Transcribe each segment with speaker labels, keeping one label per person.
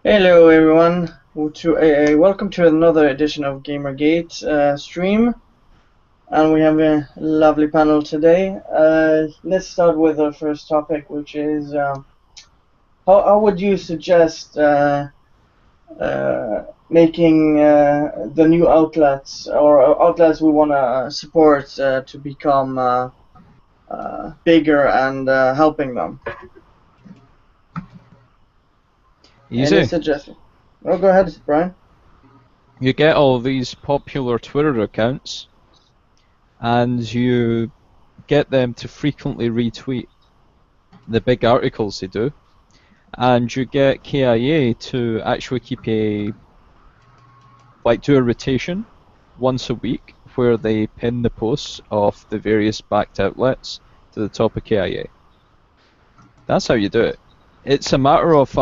Speaker 1: Hello everyone, welcome to another edition of GamerGate stream, and we have a lovely panel today. Let's start with our first topic, which is how would you suggest making the new outlets or outlets we want to support to become bigger and helping them?
Speaker 2: Easy.
Speaker 1: Any suggestion? Oh, go ahead, Brian.
Speaker 2: You get all these popular Twitter accounts and you get them to frequently retweet the big articles they do, and you get KIA to actually do a rotation once a week where they pin the posts of the various backed outlets to the top of KIA. That's how you do it. It's a matter of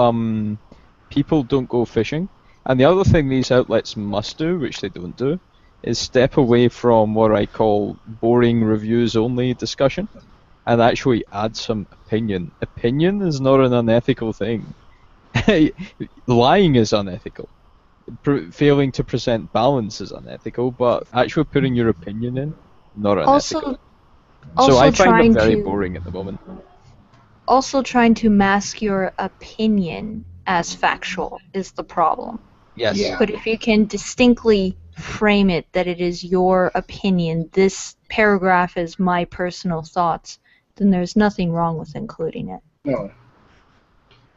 Speaker 2: people don't go fishing. And the other thing these outlets must do, which they don't do, is step away from what I call boring reviews only discussion and actually add some opinion. Opinion is not an unethical thing. Lying is unethical. Failing to present balance is unethical, but actually putting your opinion in, not unethical. So I find them very boring at the moment.
Speaker 3: Also trying to mask your opinion as factual is the problem.
Speaker 2: Yes.
Speaker 4: Yeah.
Speaker 3: But if you can distinctly frame it that it is your opinion, this paragraph is my personal thoughts, then there's nothing wrong with including it.
Speaker 4: No.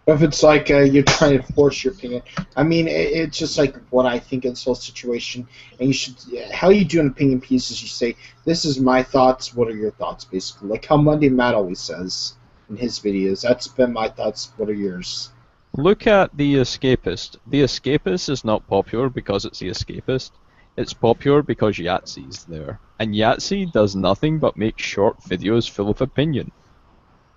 Speaker 4: If it's like you're trying to force your opinion, I mean, it's just like what I think in this whole situation. And you should, how you do an opinion piece is you say, "This is my thoughts. What are your thoughts?" Basically, like how Monday Matt always says in his videos. That's been my thoughts. What are yours?
Speaker 2: Look at The Escapist. The Escapist is not popular because it's The Escapist. It's popular because Yahtzee's there. And Yahtzee does nothing but make short videos full of opinion.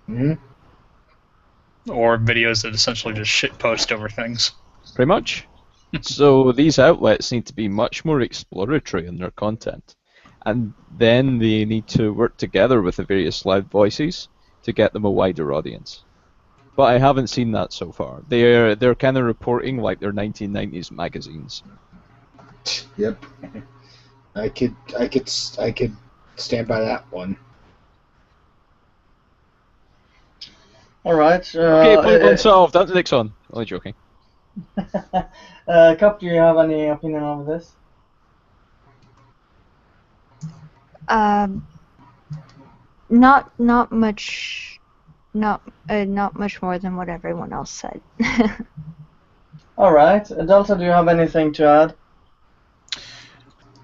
Speaker 4: Mm-hmm.
Speaker 5: Or videos that essentially just shitpost over things.
Speaker 2: Pretty much. So these outlets need to be much more exploratory in their content. And then they need to work together with the various loud voices to get them a wider audience. But I haven't seen that so far. They're kind of reporting like they're 1990s magazines.
Speaker 4: Yep. I could stand by that one.
Speaker 1: All right.
Speaker 2: Okay, point one solved. That's the next one. Only joking.
Speaker 1: Cup, do you have any opinion on this?
Speaker 3: Not much. Not much more than what everyone else said.
Speaker 1: All right, Delta, do you have anything to add?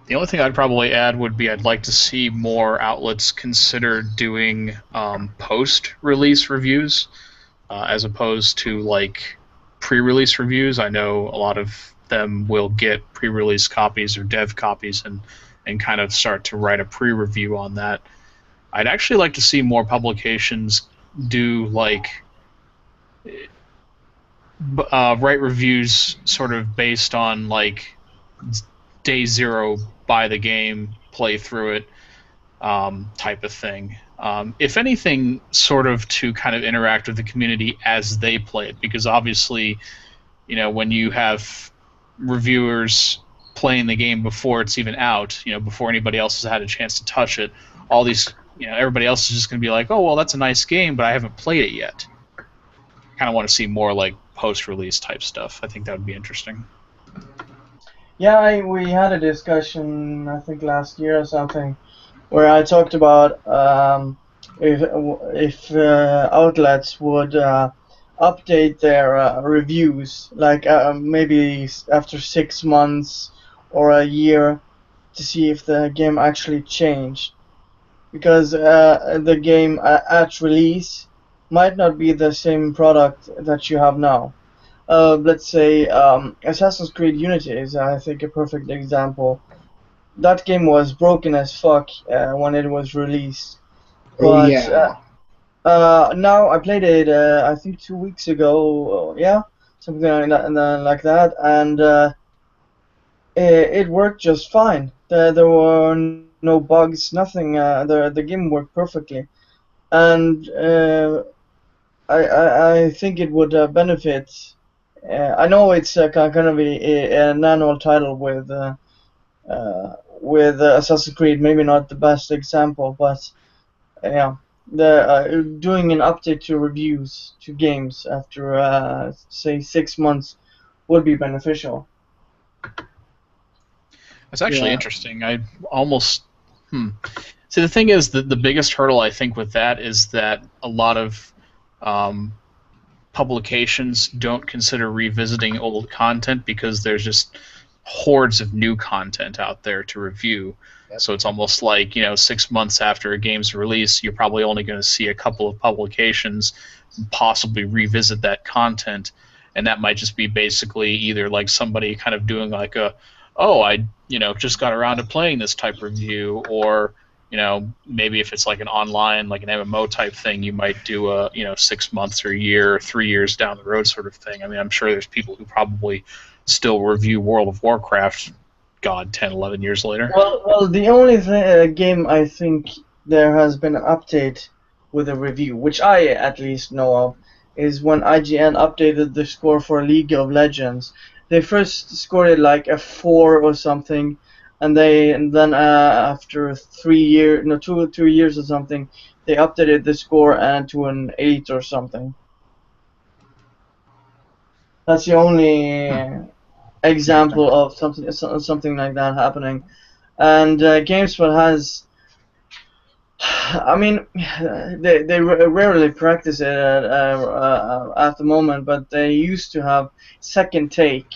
Speaker 5: The only thing I'd probably add would be I'd like to see more outlets consider doing post-release reviews as opposed to like pre-release reviews. I know a lot of them will get pre-release copies or dev copies and kind of start to write a pre-review on that. I'd actually like to see more publications do like write reviews sort of based on like day zero, buy the game, play through it type of thing. If anything, sort of to kind of interact with the community as they play it, because obviously, you know, when you have reviewers playing the game before it's even out, you know, before anybody else has had a chance to touch it, all these, you know, everybody else is just going to be like, oh, well, that's a nice game, but I haven't played it yet. Kind of want to see more like post-release type stuff. I think that would be interesting.
Speaker 1: Yeah, we had a discussion, I think last year or something, where I talked about if outlets would update their reviews, like maybe after 6 months or a year, to see if the game actually changed. Because the game at release might not be the same product that you have now. Let's say Assassin's Creed Unity is, I think, a perfect example. That game was broken as fuck when it was released. But,
Speaker 4: yeah.
Speaker 1: now I played it, I think 2 weeks ago. Yeah, something like that, and it worked just fine. There were no bugs, nothing. The game worked perfectly, and I think it would benefit I know it's going to be an annual title with Assassin's Creed. Maybe not the best example, but yeah, the doing an update to reviews to games after say 6 months would be beneficial.
Speaker 5: It's actually
Speaker 1: Yeah.
Speaker 5: interesting. I almost. See, the thing is that the biggest hurdle I think with that is that a lot of publications don't consider revisiting old content because there's just hordes of new content out there to review.
Speaker 4: Yep.
Speaker 5: So it's almost like, 6 months after a game's release, you're probably only going to see a couple of publications possibly revisit that content. And that might just be basically either like somebody kind of doing like I just got around to playing this type review, or maybe if it's like an online, like an MMO type thing, you might do a 6 months or a year or 3 years down the road sort of thing. I mean, I'm sure there's people who probably still review World of Warcraft, 10, 11 years later.
Speaker 1: Well, the only game I think there has been an update with a review, which I at least know of, is when IGN updated the score for League of Legends. They first scored it like a 4 or something, and then after 2 years or something, they updated the score to an 8 or something. That's the only example of something like that happening. And GameSpot has, I mean, they rarely practice it at the moment, but they used to have second take,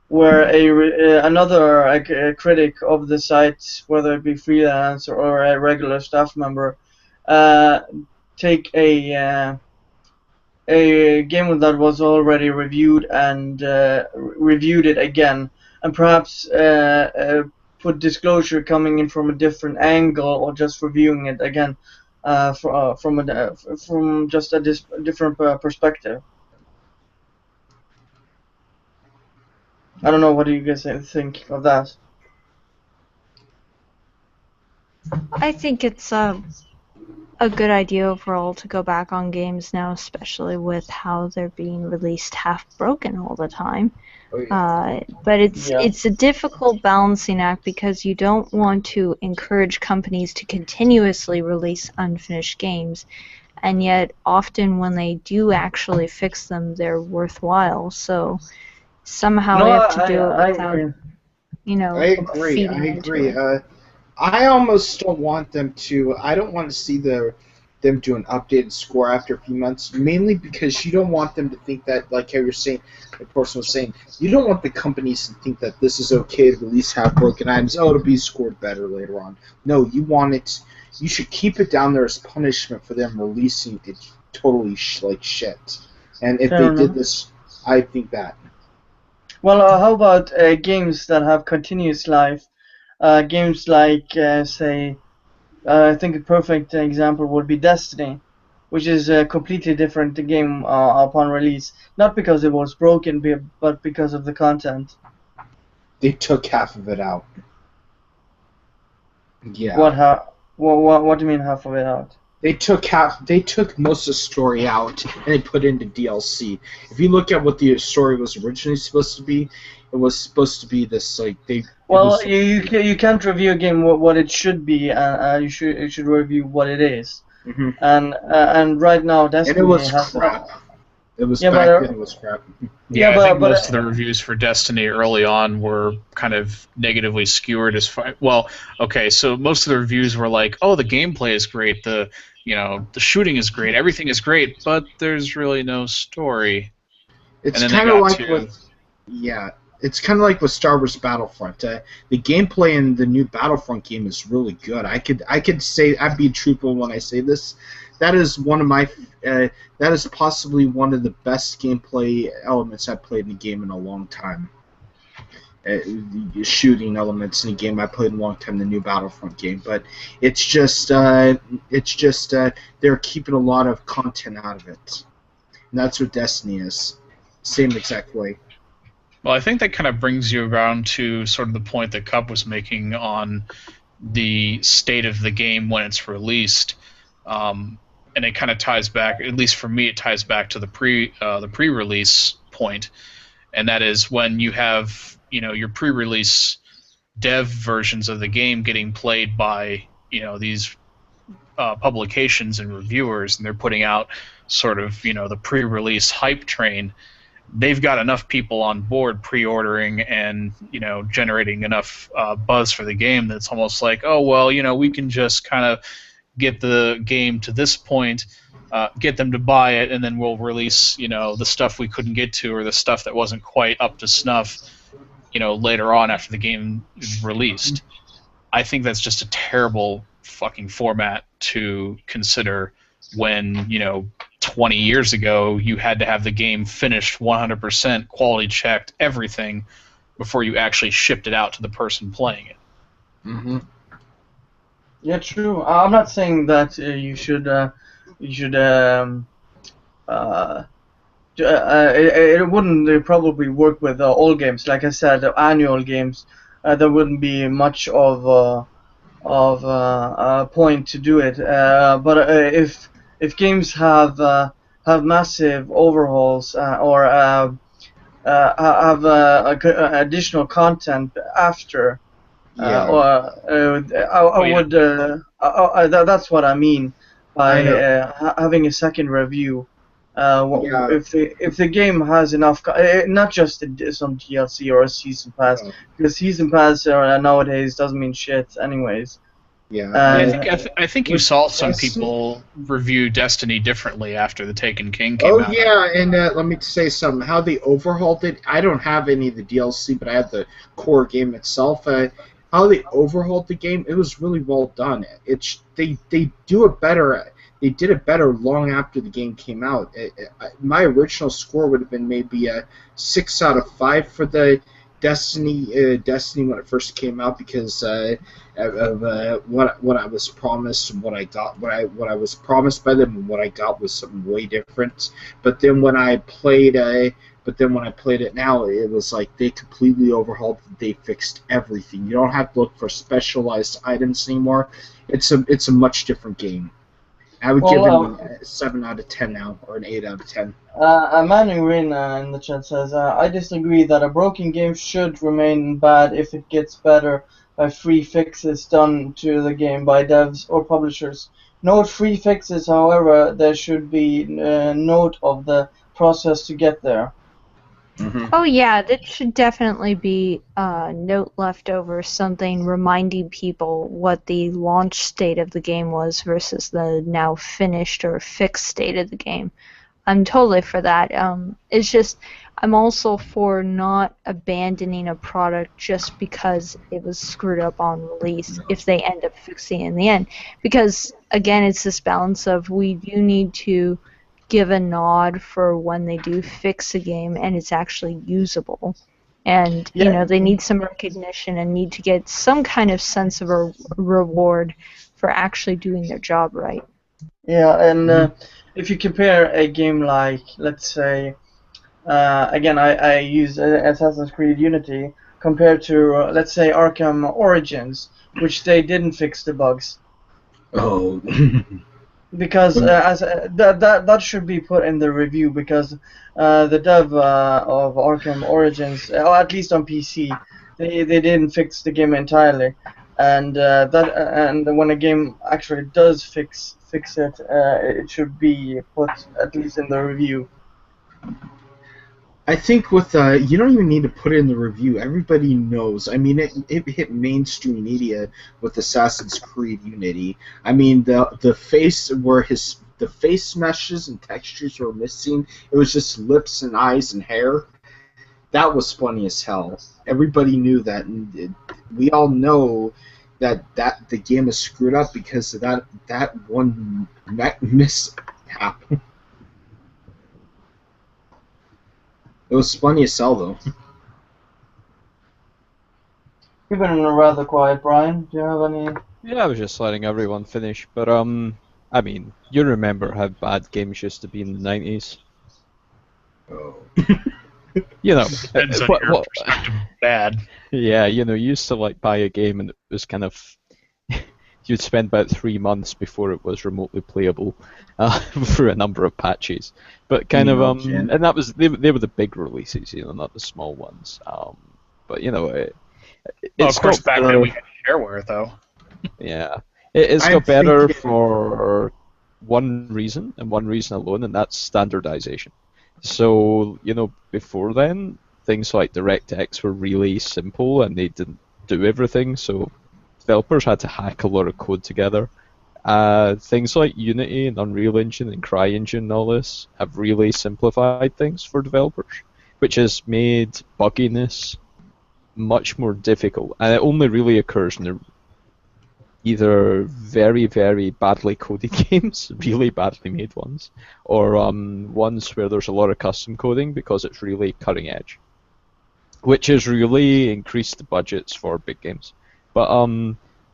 Speaker 1: where another critic of the site, whether it be freelancer or a regular staff member, take a game that was already reviewed and reviewed it again, and perhaps put disclosure coming in from a different angle, or just reviewing it again from just a different perspective. I don't know. What do you guys think of that?
Speaker 3: I think it's a good idea overall to go back on games now, especially with how they're being released half broken all the time. But it's a difficult balancing act, because you don't want to encourage companies to continuously release unfinished games, and yet often when they do actually fix them, they're worthwhile. So somehow we have to do it without, feeding into it.
Speaker 4: I almost don't want them to. I don't want to see them do an updated score after a few months, mainly because you don't want them to think that, like how you're saying, the person was saying, you don't want the companies to think that this is okay to release half-broken items. Oh, it'll be scored better later on. No, you want it. You should keep it down there as punishment for them releasing it totally like shit. And if they did this, I think that.
Speaker 1: Well, how about games that have continuous life? Games like, say, I think a perfect example would be Destiny, which is a completely different game upon release. Not because it was broken, but because of the content.
Speaker 4: They took half of it out. Yeah.
Speaker 1: What do you mean half of it out?
Speaker 4: They took most of the story out and they put it into DLC. If you look at what the story was originally supposed to be, it was supposed to be this like they.
Speaker 1: Well, you can't review a game what it should be. You should review what it is.
Speaker 4: Mm-hmm.
Speaker 1: And right now Destiny
Speaker 4: and it was
Speaker 1: has
Speaker 4: crap. It was
Speaker 1: Yeah,
Speaker 4: back
Speaker 1: but-
Speaker 4: then. It was crap.
Speaker 5: Yeah,
Speaker 1: Yeah,
Speaker 5: I think
Speaker 1: but-
Speaker 5: most of the reviews for Destiny early on were kind of negatively skewered as far. Well, okay, so most of the reviews were like, "Oh, the gameplay is great, the shooting is great, everything is great, but there's really no story."
Speaker 4: It's
Speaker 5: And then they
Speaker 4: kind of
Speaker 5: got
Speaker 4: like
Speaker 5: to-
Speaker 4: with it's kind of like with Star Wars Battlefront. The gameplay in the new Battlefront game is really good. I could say I'd be truthful when I say this. That is one of my that is possibly one of the best gameplay elements I've played in a game in a long time. The shooting elements in a game I played in a long time, the new Battlefront game, but it's just they're keeping a lot of content out of it, and that's what Destiny is. Same exact way.
Speaker 5: Well, I think that kind of brings you around to sort of the point that Cup was making on the state of the game when it's released, and it kind of ties back. At least for me, it ties back to the pre-release point, and that is when you have your pre-release dev versions of the game getting played by these publications and reviewers, and they're putting out sort of the pre-release hype train. They've got enough people on board pre-ordering and generating enough buzz for the game that's almost like, oh well, we can just kind of get the game to this point, get them to buy it, and then we'll release the stuff we couldn't get to or the stuff that wasn't quite up to snuff later on after the game is released. I think that's just a terrible fucking format to consider when 20 years ago you had to have the game finished 100%, quality checked, everything before you actually shipped it out to the person playing it.
Speaker 2: Mm-hmm.
Speaker 1: Yeah, true. I'm not saying that you should it wouldn't probably work with all games. Like I said, annual games, there wouldn't be much of a point to do it. But if games have massive overhauls or have additional content after, I would. That's what I mean by having a second review. If the game has enough, not just some DLC or a season pass, because season pass nowadays doesn't mean shit, anyways.
Speaker 5: I think you saw some people review Destiny differently after the Taken King came out.
Speaker 4: Oh yeah, and let me say something. How they overhauled it. I don't have any of the DLC, but I have the core game itself. How they overhauled the game, it was really well done. They do it better. They did it better long after the game came out. My original score would have been maybe a 6 out of 5 for the Destiny when it first came out because of what I was promised and what I got. What I was promised by them and what I got was something way different. But then when I played it now, it was like they completely overhauled it. They fixed everything. You don't have to look for specialized items anymore. It's a much different game. I would give it a 7 out of 10 now, or an 8 out of 10.
Speaker 1: Manu Rin in the chat says, I disagree that a broken game should remain bad if it gets better by free fixes done to the game by devs or publishers. Note free fixes, however, there should be note of the process to get there.
Speaker 3: Mm-hmm. Oh yeah, that should definitely be a note left over, something reminding people what the launch state of the game was versus the now finished or fixed state of the game. I'm totally for that. It's just I'm also for not abandoning a product just because it was screwed up on release if they end up fixing it in the end. Because again, it's this balance of we do need to give a nod for when they do fix a game and it's actually usable. And, they need some recognition and need to get some kind of sense of a reward for actually doing their job right.
Speaker 1: Yeah, and if you compare a game like, let's say, again, I use Assassin's Creed Unity compared to, let's say, Arkham Origins, which they didn't fix the bugs.
Speaker 4: Oh.
Speaker 1: Because that should be put in the review, because the dev of Arkham Origins, or at least on PC, they didn't fix the game entirely, and when a game actually does fix it, it should be put at least in the review.
Speaker 4: I think with you don't even need to put it in the review. Everybody knows. I mean, it hit mainstream media with Assassin's Creed Unity. I mean, the face where the face meshes and textures were missing. It was just lips and eyes and hair. That was funny as hell. Everybody knew that, and we all know that the game is screwed up because of that one mishap. It was funny as hell, though.
Speaker 1: You've been rather quiet, Brian. Do you have any?
Speaker 2: Yeah, I was just letting everyone finish, but I mean, you remember how bad games used to be in the 90s.
Speaker 4: Oh.
Speaker 5: Depends on your perspective. Bad.
Speaker 2: Yeah, you used to buy a game and it was kind of, you'd spend about 3 months before it was remotely playable through a number of patches. But kind of and that was they were the big releases, not the small ones. But it
Speaker 5: Well, of course,
Speaker 2: got
Speaker 5: back then
Speaker 2: better.
Speaker 5: we had shareware, though.
Speaker 2: Yeah, it's got better for one reason and one reason alone, and that's standardization. So before then, things like DirectX were really simple and they didn't do everything. So developers had to hack a lot of code together. Things like Unity and Unreal Engine and CryEngine and all this have really simplified things for developers, which has made bugginess much more difficult. And it only really occurs in the either very, very badly coded games, really badly made ones, or ones where there's a lot of custom coding because it's really cutting edge, which has really increased the budgets for big games. But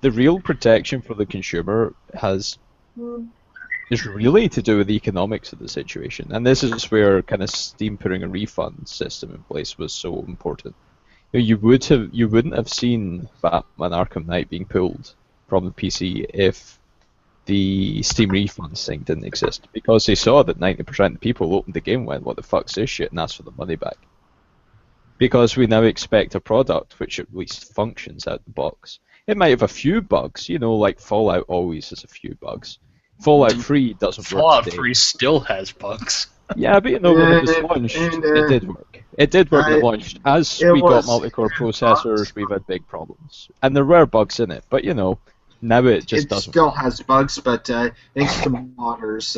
Speaker 2: the real protection for the consumer is really to do with the economics of the situation, and this is where kind of Steam putting a refund system in place was so important. You wouldn't have seen Batman Arkham Knight being pulled from the PC if the Steam refunds thing didn't exist, because they saw that 90% of people opened the game went, what the fuck's this shit, and asked for the money back. Because we now expect a product which at least functions out the box. It might have a few bugs, like Fallout always has a few bugs. Fallout 3 doesn't work
Speaker 5: Fallout
Speaker 2: today.
Speaker 5: 3 still has bugs.
Speaker 2: Yeah, but when it was launched, it did work. It did work when it launched. As we got multi-core processors, we've had big problems. And there were bugs in it, but now it just doesn't.
Speaker 4: It still has bugs, but thanks to modders,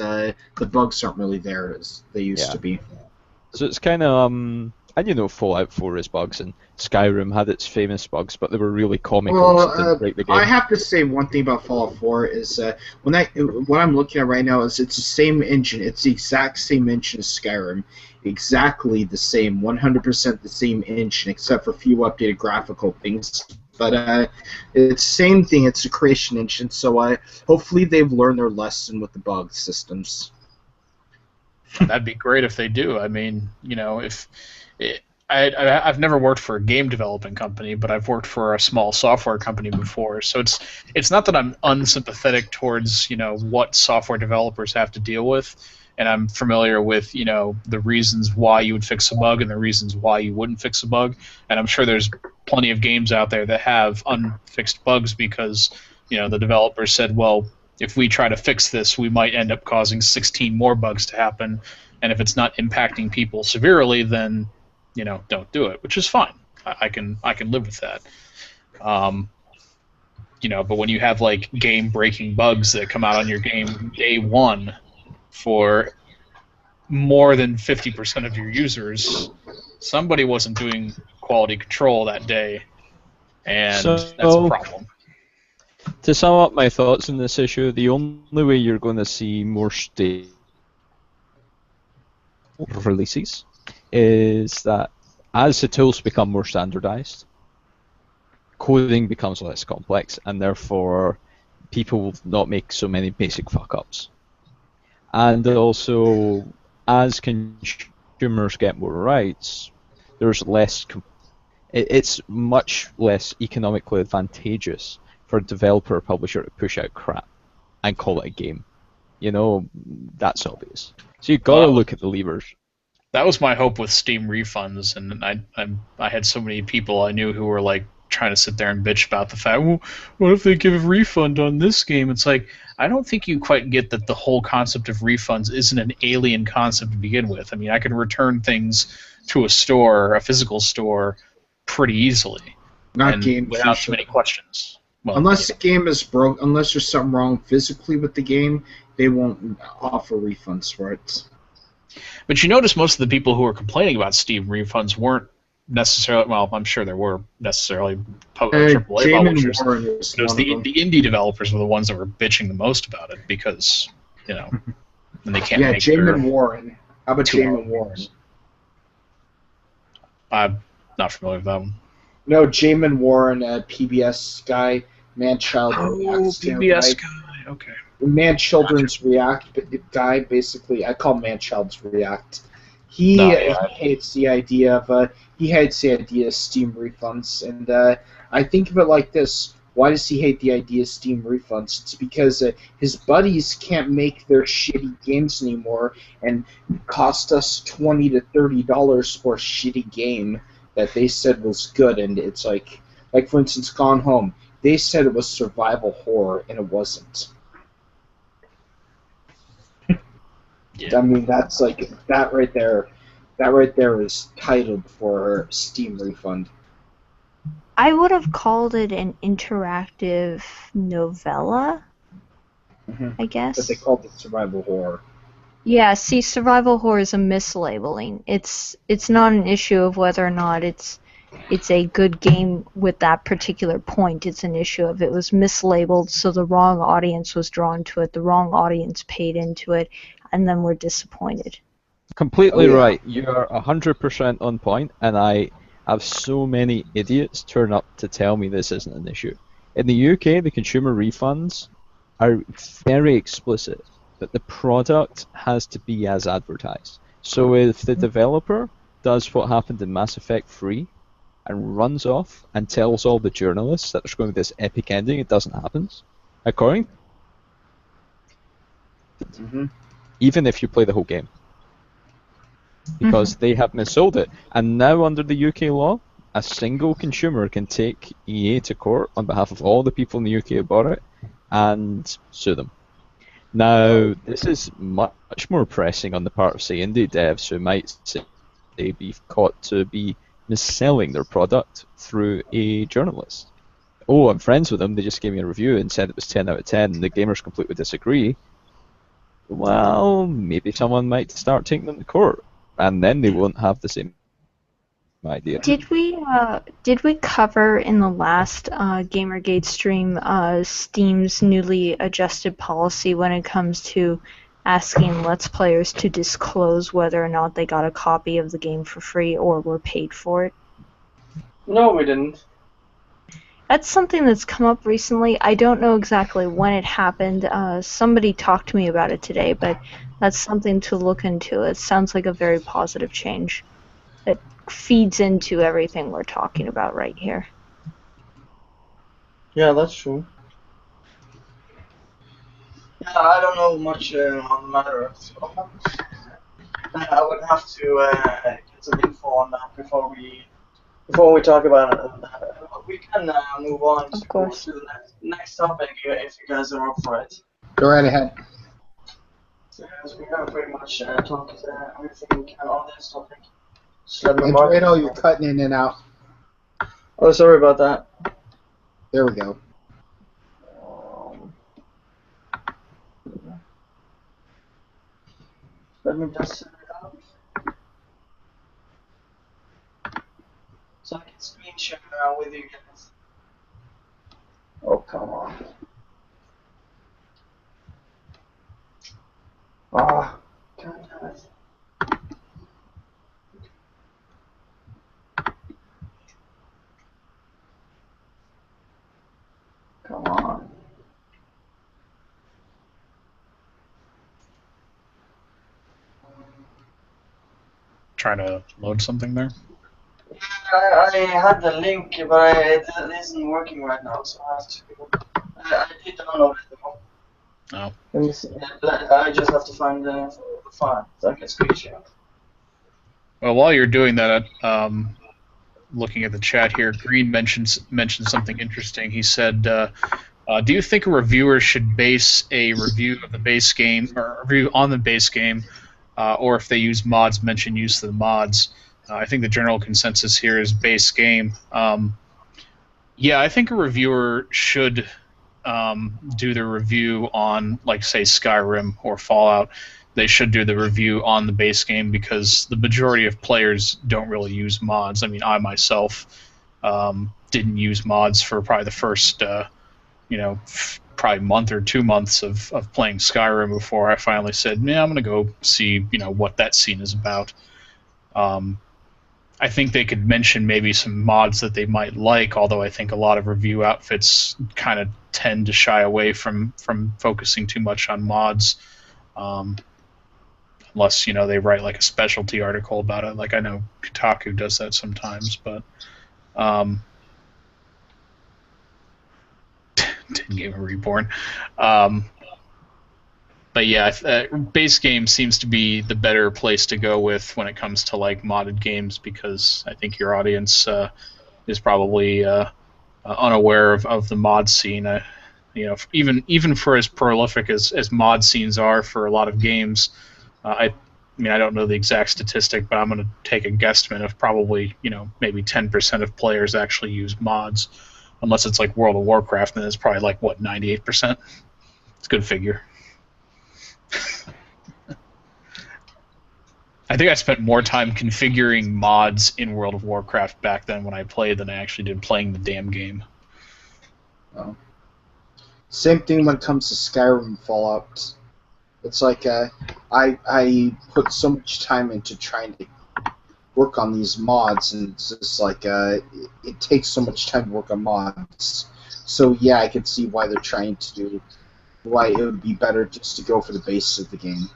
Speaker 4: the bugs aren't really there as they used to be.
Speaker 2: So it's kind of, and Fallout 4 is bugs, and Skyrim had its famous bugs, but they were really comical, so it didn't break the game.
Speaker 4: I have to say one thing about Fallout 4 is what I'm looking at right now is it's the same engine. It's the exact same engine as Skyrim. Exactly the same, 100% the same engine, except for a few updated graphical things. But it's the same thing. It's a creation engine, so hopefully they've learned their lesson with the bug systems.
Speaker 5: That'd be great if they do. I mean, I've never worked for a game developing company, but I've worked for a small software company before. So it's not that I'm unsympathetic towards what software developers have to deal with, and I'm familiar with the reasons why you would fix a bug and the reasons why you wouldn't fix a bug. And I'm sure there's plenty of games out there that have unfixed bugs because the developer said, well, if we try to fix this, we might end up causing 16 more bugs to happen, and if it's not impacting people severely, then don't do it, which is fine. I can live with that. But when you have like game-breaking bugs that come out on your game day one for more than 50% of your users, somebody wasn't doing quality control that day, and that's a problem.
Speaker 2: To sum up my thoughts on this issue, the only way you're going to see more stable releases is that as the tools become more standardized, coding becomes less complex, and therefore people will not make so many basic fuck-ups. And also, as consumers get more rights, there's less. It's much less economically advantageous for a developer or publisher to push out crap and call it a game. That's obvious. So you've got to look at the levers.
Speaker 5: That was my hope with Steam refunds, and I had so many people I knew who were like trying to sit there and bitch about the fact, well, what if they give a refund on this game? It's like, I don't think you quite get that the whole concept of refunds isn't an alien concept to begin with. I mean, I can return things to a store, a physical store, pretty easily.
Speaker 4: Not games
Speaker 5: without too many questions. Well,
Speaker 4: unless the game is broke, unless there's something wrong physically with the game, they won't offer refunds for it.
Speaker 5: But you notice most of the people who are complaining about Steam refunds weren't necessarily, well, I'm sure there were necessarily AAA publishers. It was the indie developers were the ones that were bitching the most about it because, and they can't make
Speaker 4: Jamin Warren. How about Jamin Warren?
Speaker 5: I'm not familiar with that one.
Speaker 4: No, Jamin Warren, PBS guy, Man-Child Reacts.
Speaker 5: PBS guy, okay.
Speaker 4: Man-Children's React guy, basically. I call Man-Child's React. He hates the idea of Steam refunds, and I think of it like this: Why does he hate the idea of Steam refunds? It's because his buddies can't make their shitty games anymore and cost us $20 to $30 for a shitty game that they said was good, and it's like for instance, Gone Home. They said it was survival horror, and it wasn't.
Speaker 5: Yeah.
Speaker 4: I mean, that's like that right there. That right there is titled for Steam refund.
Speaker 3: I would have called it an interactive novella, I guess.
Speaker 4: But they called it survival horror.
Speaker 3: Yeah, see, survival horror is a mislabeling. It's not an issue of whether or not it's a good game with that particular point. It's an issue of it was mislabeled, so the wrong audience was drawn to it, the wrong audience paid into it, and then we're disappointed.
Speaker 2: Completely
Speaker 4: Oh, yeah.
Speaker 2: right. You are 100% on point, and I have so many idiots turn up to tell me this isn't an issue. In the UK, the consumer refunds are very explicit that the product has to be as advertised. So if the developer does what happened in Mass Effect 3 and runs off and tells all the journalists that there's going to be this epic ending, it doesn't happen. According, even if you play the whole game. Because they have missold it. And now under the UK law, a single consumer can take EA to court on behalf of all the people in the UK who bought it and sue them. Now, this is much more pressing on the part of, say, indie devs who might say they be caught to be mis-selling their product through a journalist. Oh, I'm friends with them, they just gave me a review and said it was 10 out of 10, and the gamers completely disagree. Well, maybe someone might start taking them to court, and then they won't have the same idea.
Speaker 3: Did we cover in the last GamerGate stream Steam's newly adjusted policy when it comes to asking Let's Players to disclose whether or not they got a copy of the game for free or were paid for it?
Speaker 1: No, we didn't.
Speaker 3: That's something that's come up recently. I don't know exactly when it happened. Somebody talked to me about it today, but that's something to look into. It sounds like a very positive change that feeds into everything we're talking about right here.
Speaker 1: Yeah, that's true. Yeah, I don't know much on the matter, so I would have to get some info on that before we talk about it. We can move on
Speaker 3: Of course.
Speaker 1: to the next topic if you guys are up for it.
Speaker 4: Go right ahead.
Speaker 1: So, as we have pretty much talked everything we can on this topic. Just let me mark
Speaker 4: Andredo,
Speaker 1: it.
Speaker 4: you're cutting in and out.
Speaker 1: Oh, sorry about that.
Speaker 4: There we go.
Speaker 1: Let me just set it up. So I can screen share with you guys. Oh, come on. Ah, God damn it. Come on.
Speaker 5: Trying to load something there.
Speaker 1: I had the link, but it isn't working right now, so I have to. I did download it though.
Speaker 5: Oh.
Speaker 1: Let me see. I just have to find the file so I can screen share.
Speaker 5: Well, while you're doing that, looking at the chat here, Green mentioned something interesting. He said, "Do you think a reviewer should base a review of the base game or a review on the base game, or if they use mods, mention use of the mods?" I think the general consensus here is base game. Yeah, I think a reviewer should do the review on, like, say, Skyrim or Fallout. They should do the review on the base game because the majority of players don't really use mods. I mean, I myself didn't use mods for probably the first, probably month or 2 months of playing Skyrim before I finally said, "Yeah, I'm gonna go see, what that scene is about." I think they could mention maybe some mods that they might like, although I think a lot of review outfits kind of tend to shy away from focusing too much on mods, unless they write like a specialty article about it. Like I know Kotaku does that sometimes, but Gamer Reborn. But yeah, base game seems to be the better place to go with when it comes to like modded games, because I think your audience is probably unaware of the mod scene. Even for as prolific as mod scenes are for a lot of games, I mean, I don't know the exact statistic, but I'm going to take a guesstimate of probably, maybe 10% of players actually use mods, unless it's like World of Warcraft, and it's probably like, what, 98%? It's a good figure. I think I spent more time configuring mods in World of Warcraft back then when I played than I actually did playing the damn game.
Speaker 4: Oh. Same thing when it comes to Skyrim and Fallout. It's like I put so much time into trying to work on these mods, and it's just like it takes so much time to work on mods. So yeah, I can see why they're trying to do. Why it would be better just to go for the base of the game.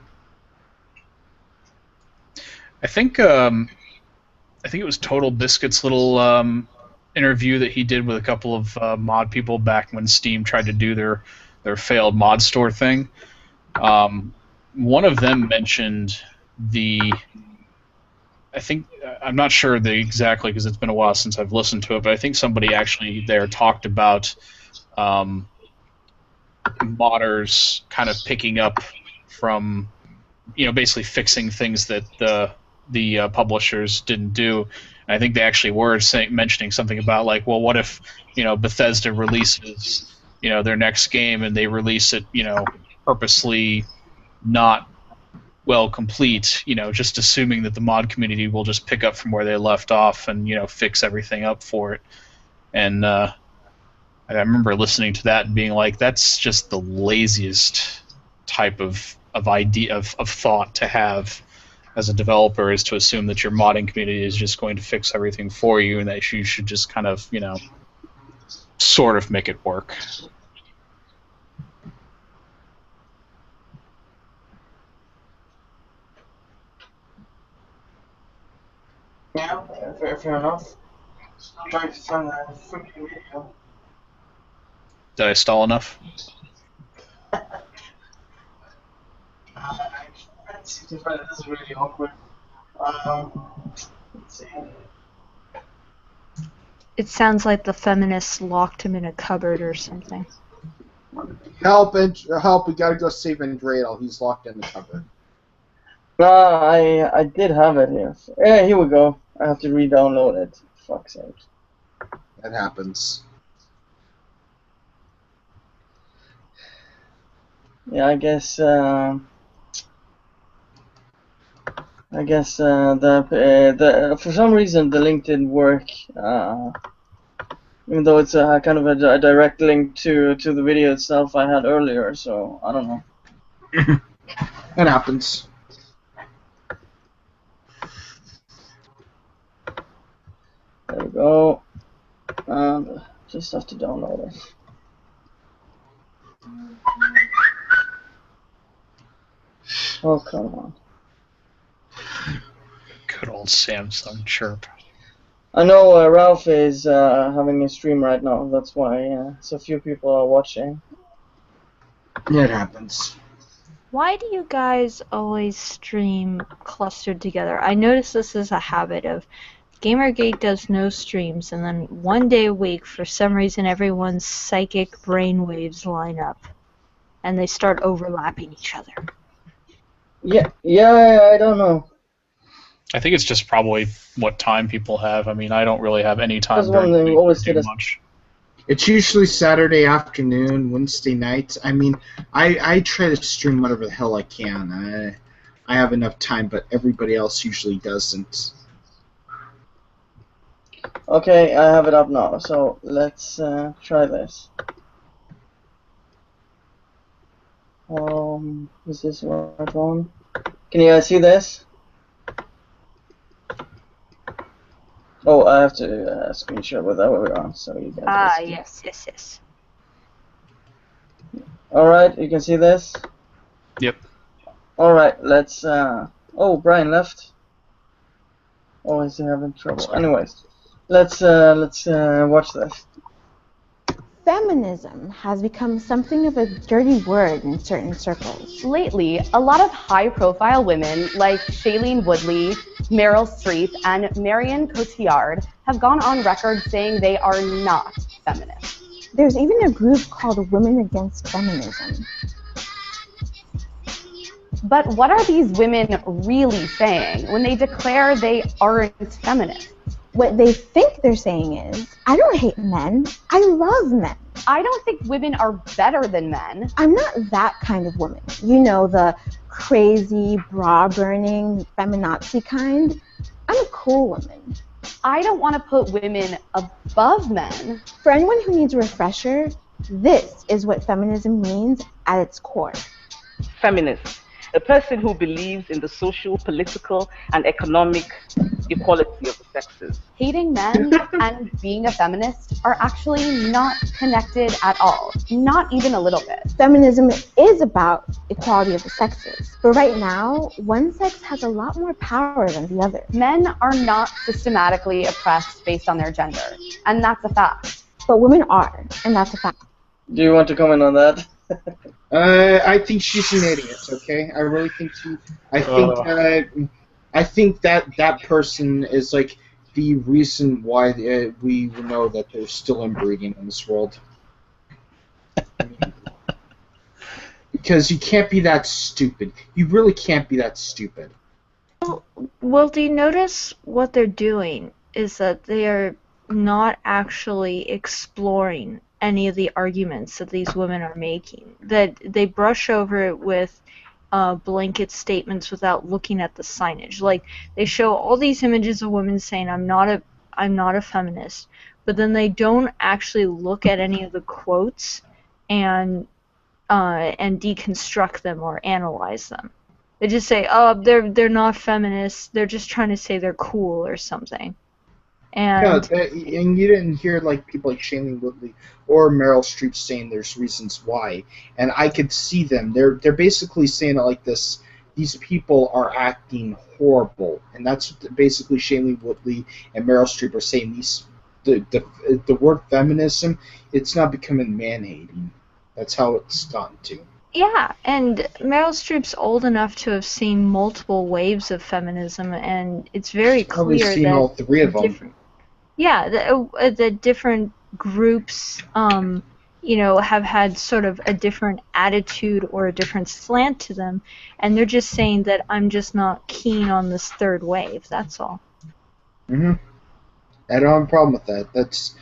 Speaker 5: I think it was Total Biscuit's little interview that he did with a couple of mod people back when Steam tried to do their failed mod store thing. One of them mentioned I'm not sure exactly because it's been a while since I've listened to it, but I think somebody actually there talked about modders kind of picking up from, basically fixing things that the publishers didn't do. And I think they actually were mentioning something about like, well, what if Bethesda releases their next game and they release it purposely not well complete, just assuming that the mod community will just pick up from where they left off and fix everything up for it. And I remember listening to that and being like, that's just the laziest type of idea of thought to have as a developer, is to assume that your modding community is just going to fix everything for you and that you should just kind of sort of make it work.
Speaker 1: Yeah, fair enough. I'm trying to find a freaking video.
Speaker 5: Did I stall enough?
Speaker 1: I can't seem to find it. This is really awkward. Let's see.
Speaker 3: It sounds like the feminists locked him in a cupboard or something.
Speaker 4: Help! We gotta go save Andreadel. He's locked in the cupboard.
Speaker 1: I did have it here. Yeah, here we go. I have to re-download it. Fuck's sake.
Speaker 4: That happens.
Speaker 1: Yeah, I guess for some reason the link didn't work. Even though it's a kind of a direct link to the video itself I had earlier, so I don't know.
Speaker 4: That happens.
Speaker 1: There we go. Just have to download it. Oh, come on.
Speaker 5: Good old Samsung chirp.
Speaker 1: I know Ralph is having a stream right now. That's why so few people are watching.
Speaker 4: It happens.
Speaker 3: Why do you guys always stream clustered together? I notice this is a habit of GamerGate does no streams, and then one day a week, for some reason, everyone's psychic brainwaves line up, and they start overlapping each other.
Speaker 1: Yeah, I don't know.
Speaker 5: I think it's just probably what time people have. I mean, I don't really have any time during the week to do much.
Speaker 4: It's usually Saturday afternoon, Wednesday night. I mean, I try to stream whatever the hell I can. I have enough time, but everybody else usually doesn't.
Speaker 1: Okay, I have it up now, so let's try this. Is this the right one? Can you guys see this? Oh, I have to screenshot with that we're on, so you guys.
Speaker 3: Yes.
Speaker 1: Alright, you can see this?
Speaker 5: Yep.
Speaker 1: Alright, let's oh, Brian left. Oh, is he having trouble? Anyways, let's watch this.
Speaker 6: Feminism has become something of a dirty word in certain circles.
Speaker 7: Lately, a lot of high-profile women like Shailene Woodley, Meryl Streep, and Marion Cotillard have gone on record saying they are not feminists.
Speaker 6: There's even a group called Women Against Feminism.
Speaker 7: But what are these women really saying when they declare they aren't feminists?
Speaker 6: What they think they're saying is, I don't hate men, I love men.
Speaker 7: I don't think women are better than men.
Speaker 6: I'm not that kind of woman. You know, the crazy, bra-burning, feminazi kind. I'm a cool woman.
Speaker 7: I don't want to put women above men.
Speaker 6: For anyone who needs a refresher, this is what feminism means at its core.
Speaker 8: Feminist, a person who believes in the social, political, and economic equality of the sexes.
Speaker 7: Hating men and being a feminist are actually not connected at all, not even a little bit.
Speaker 6: Feminism is about equality of the sexes, but right now, one sex has a lot more power than the other.
Speaker 7: Men are not systematically oppressed based on their gender, and that's a fact.
Speaker 6: But women are, and that's a fact.
Speaker 1: Do you want to comment on that?
Speaker 4: I think she's an idiot. Okay, I really think she. I think that person is like the reason why we know that there's still inbreeding in this world. Because you can't be that stupid. You really can't be that stupid.
Speaker 3: Well, do you notice what they're doing is that they are not actually exploring any of the arguments that these women are making. That they brush over it with blanket statements without looking at the signage. Like, they show all these images of women saying, I'm not a feminist, but then they don't actually look at any of the quotes and deconstruct them or analyze them. They just say, oh, they're not feminists, they're just trying to say they're cool or something. And
Speaker 4: and you didn't hear like people like Shailene Woodley or Meryl Streep saying there's reasons why, and I could see them. They're basically saying it like this: these people are acting horrible, and that's what basically Shailene Woodley and Meryl Streep are saying. The word feminism, it's not becoming man-hating. That's how it's gotten to.
Speaker 3: yeah, and Meryl Streep's old enough to have seen multiple waves of feminism, and it's very
Speaker 4: Probably
Speaker 3: clear
Speaker 4: seen
Speaker 3: that
Speaker 4: all three of them.
Speaker 3: Yeah, the different groups, have had sort of a different attitude or a different slant to them, and they're just saying that I'm just not keen on this third wave. That's all.
Speaker 4: I don't have a problem with that. That's,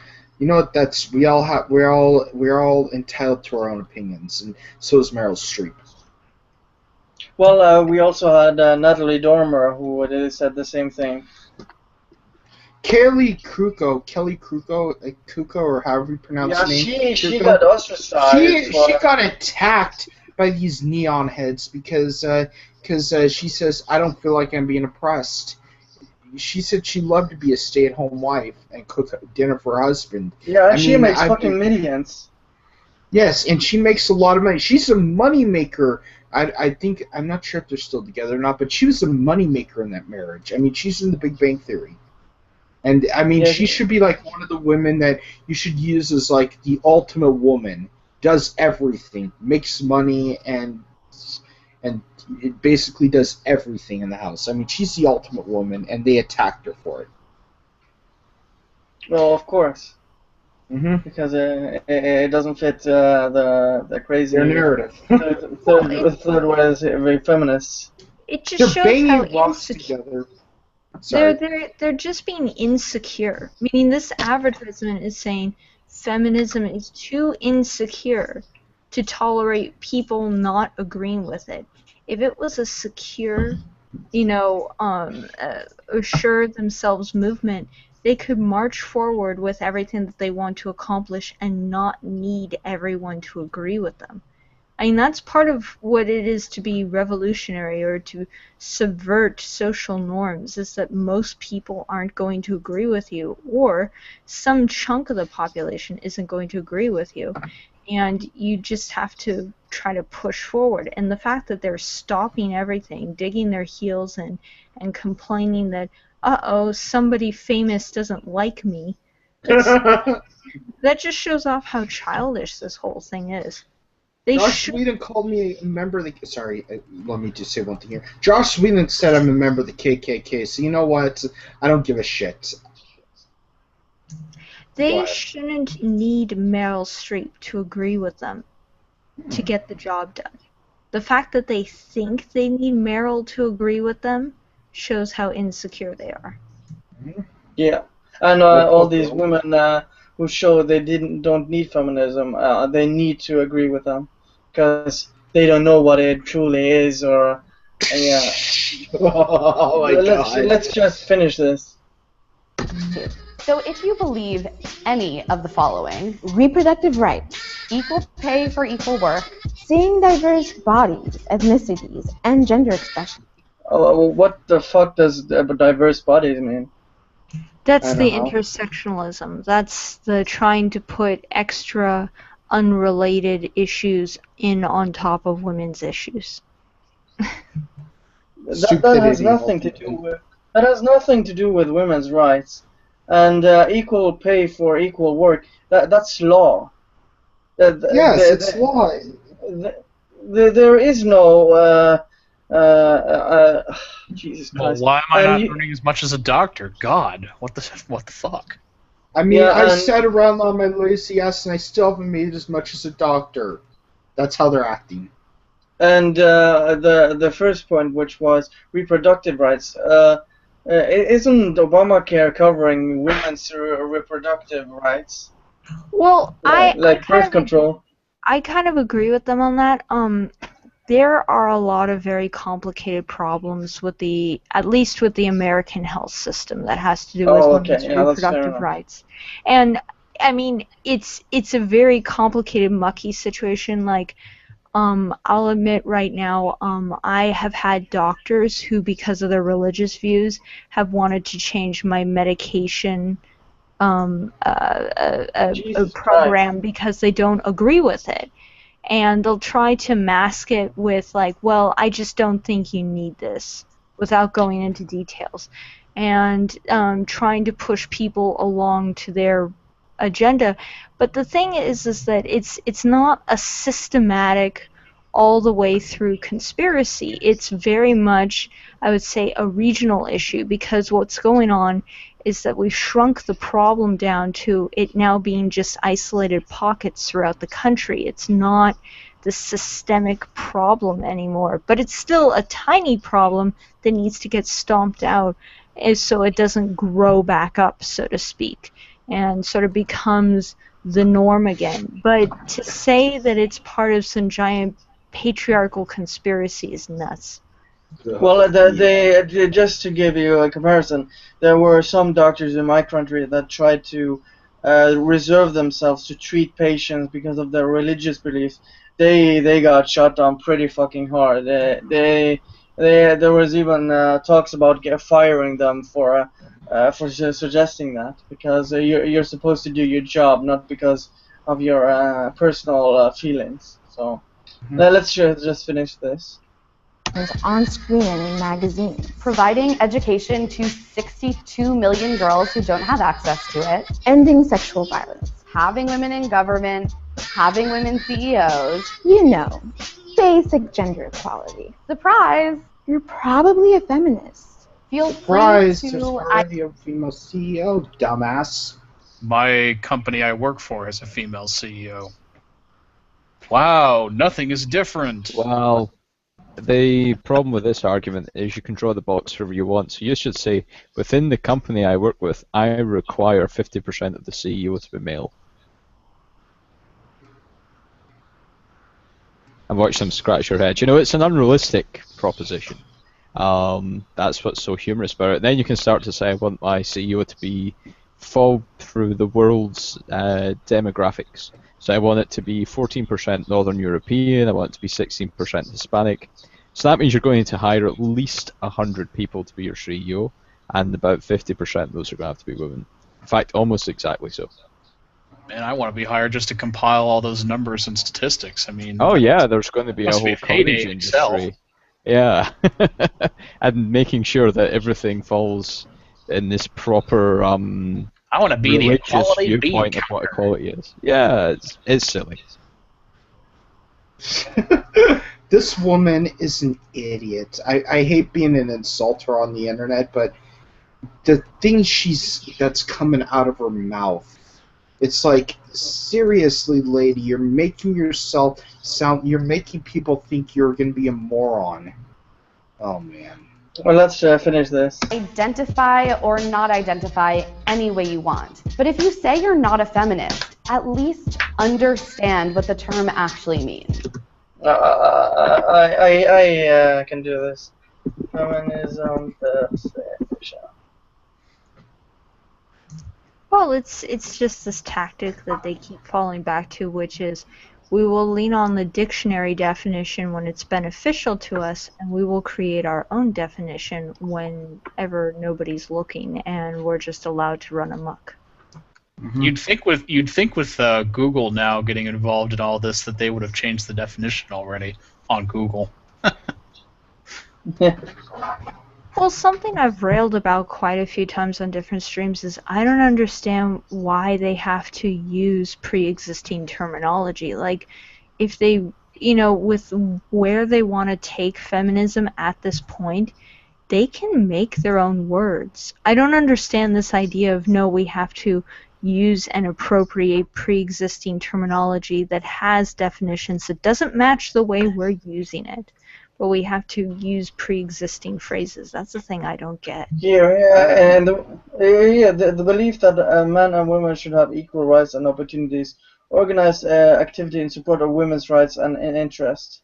Speaker 4: that's we're all entitled to our own opinions, and so is Meryl Streep.
Speaker 1: Well, we also had Natalie Dormer, who said the same thing.
Speaker 4: Kelly Kruko, or however you pronounce her name.
Speaker 1: Yeah, she got ostracized.
Speaker 4: She got attacked by these neon heads because she says, I don't feel like I'm being oppressed. She said she loved to be a stay-at-home wife and cook dinner for her husband.
Speaker 1: Yeah, she makes fucking millions.
Speaker 4: Yes, and she makes a lot of money. She's a money maker. I think, I'm not sure if they're still together or not, but she was a money maker in that marriage. I mean, she's in The Big Bang Theory. And, I mean, she should be, like, one of the women that you should use as, like, the ultimate woman. Does everything. Makes money and it basically does everything in the house. I mean, she's the ultimate woman, and they attacked her for it.
Speaker 1: Well, of course. Because it doesn't fit the crazy...
Speaker 4: Their narrative.
Speaker 1: third wave feminists.
Speaker 3: It just shows how insecure...
Speaker 4: together.
Speaker 3: They're just being insecure. Meaning this advertisement is saying feminism is too insecure to tolerate people not agreeing with it. If it was a secure, assure themselves movement, they could march forward with everything that they want to accomplish and not need everyone to agree with them. I mean, that's part of what it is to be revolutionary or to subvert social norms, is that most people aren't going to agree with you, or some chunk of the population isn't going to agree with you. And you just have to try to push forward. And the fact that they're stopping everything, digging their heels in, and complaining that, uh-oh, somebody famous doesn't like me, That just shows off how childish this whole thing is. They
Speaker 4: Josh
Speaker 3: should.
Speaker 4: Whedon called me a member of the. Sorry, let me just say one thing here. Josh Whedon said I'm a member of the KKK, so you know what? I don't give a shit.
Speaker 3: They
Speaker 4: What?
Speaker 3: shouldn't need Meryl Streep to agree with them to get the job done. The fact that they think they need Meryl to agree with them shows how insecure they are.
Speaker 1: Yeah, and
Speaker 4: What
Speaker 1: all
Speaker 4: poor
Speaker 1: these
Speaker 4: girl?
Speaker 1: women who show they don't need feminism, they need to agree with them, because they don't know what it truly is. Or yeah,
Speaker 4: Oh my god.
Speaker 1: let's just finish this.
Speaker 7: So if you believe any of the following,
Speaker 6: Reproductive rights,
Speaker 7: equal pay for equal work,
Speaker 6: seeing diverse bodies, ethnicities, and gender expression.
Speaker 1: What the fuck does diverse bodies mean?
Speaker 3: That's
Speaker 4: I
Speaker 3: the
Speaker 4: don't know.
Speaker 3: intersectionalism. That's the trying to put extra unrelated issues in on top of women's issues.
Speaker 1: That has
Speaker 4: Stupidity
Speaker 1: nothing to do
Speaker 4: ultimately.
Speaker 1: with women's rights, and equal pay for equal work. That's law.
Speaker 4: Yes, it's law.
Speaker 1: There is no Jesus
Speaker 5: Well,
Speaker 1: Christ.
Speaker 5: why am I
Speaker 1: And
Speaker 5: not
Speaker 1: you-
Speaker 5: earning as much as a doctor? God, what the fuck?
Speaker 4: I mean,
Speaker 1: Yeah,
Speaker 4: I
Speaker 1: and-
Speaker 4: sat around on my lazy ass and I still haven't made as much as a doctor. That's how they're acting.
Speaker 1: And the first point, which was reproductive rights, isn't Obamacare covering women's reproductive rights,
Speaker 3: Well,
Speaker 1: like birth control?
Speaker 3: I kind of agree with them on that. There are a lot of very complicated problems with at least with the American health system that has to do with
Speaker 1: Oh, okay.
Speaker 3: women's
Speaker 1: Yeah, that's fair
Speaker 3: reproductive
Speaker 1: enough.
Speaker 3: rights. And I mean, it's a very complicated, mucky situation. Like, I'll admit right now, I have had doctors who, because of their religious views, have wanted to change my medication a
Speaker 1: Jesus
Speaker 3: program
Speaker 1: Christ.
Speaker 3: because they don't agree with it. And they'll try to mask it with, like, well, I just don't think you need this, without going into details. And trying to push people along to their agenda. But the thing is that it's not a systematic, all the way through conspiracy. It's very much, I would say, a regional issue, because what's going on is that we've shrunk the problem down to it now being just isolated pockets throughout the country. It's not the systemic problem anymore, but it's still a tiny problem that needs to get stomped out so it doesn't grow back up, so to speak, and sort of becomes the norm again. But to say that it's part of some giant patriarchal conspiracy is nuts.
Speaker 1: Well, just to give you a comparison, there were some doctors in my country that tried to reserve themselves to treat patients because of their religious beliefs. They got shut down pretty fucking hard. There was even talks about firing them for suggesting that, because you're supposed to do your job, not because of your personal feelings. So let's just finish this.
Speaker 6: On screen and in magazines,
Speaker 7: providing education to 62 million girls who don't have access to it,
Speaker 6: ending sexual violence.
Speaker 7: having women in government, having women CEOs.
Speaker 6: You know, basic gender equality.
Speaker 7: Surprise!
Speaker 6: You're probably a feminist.
Speaker 7: Feel
Speaker 4: Surprise!
Speaker 7: free
Speaker 4: There's
Speaker 7: to
Speaker 4: already a female CEO, dumbass.
Speaker 5: My company I work for has a female CEO. Wow, nothing is different.
Speaker 2: Well, the problem with this argument is you can draw the box wherever you want. So you should say, within the company I work with, I require 50% of the CEO to be male. And watch them scratch your head. You know, it's an unrealistic proposition. That's what's so humorous about it. Then you can start to say, I want my CEO to fall through the world's demographics. So I want it to be 14% Northern European, I want it to be 16% Hispanic. So that means you're going to hire at least 100 people to be your CEO, and about 50% of those are going to have to be women. In fact, almost exactly so.
Speaker 5: Man, I want to be hired just to compile all those numbers and statistics. I mean,
Speaker 2: Oh yeah, there's going to be a
Speaker 5: must be
Speaker 2: whole
Speaker 5: a payday
Speaker 2: cottage
Speaker 5: in itself.
Speaker 2: industry. Yeah, and making sure that everything falls in this proper
Speaker 5: I want to be the
Speaker 2: religious
Speaker 5: equality beacon.
Speaker 2: viewpoint of what equality is. Yeah, it's silly.
Speaker 4: This woman is an idiot. I hate being an insulter on the internet, but the thing that's coming out of her mouth, it's like, seriously, lady, you're making yourself you're making people think you're going to be a moron. Oh, man.
Speaker 1: Well, let's finish this.
Speaker 7: Identify or not identify any way you want. But if you say you're not a feminist, at least understand what the term actually means.
Speaker 1: I can do this. Feminism definition.
Speaker 3: Well, it's just this tactic that they keep falling back to, which is we will lean on the dictionary definition when it's beneficial to us, and we will create our own definition whenever nobody's looking and we're just allowed to run amok.
Speaker 5: Mm-hmm. You'd think with Google now getting involved in all this that they would have changed the definition already on Google.
Speaker 3: Well, something I've railed about quite a few times on different streams is I don't understand why they have to use pre-existing terminology. Like, if they, with where they want to take feminism at this point, they can make their own words. I don't understand this idea of, no, we have to use and appropriate pre-existing terminology that has definitions that doesn't match the way we're using it. But we have to use pre-existing phrases. That's the thing I don't get.
Speaker 1: Yeah, and the belief that men and women should have equal rights and opportunities, organize activity in support of women's rights and interest,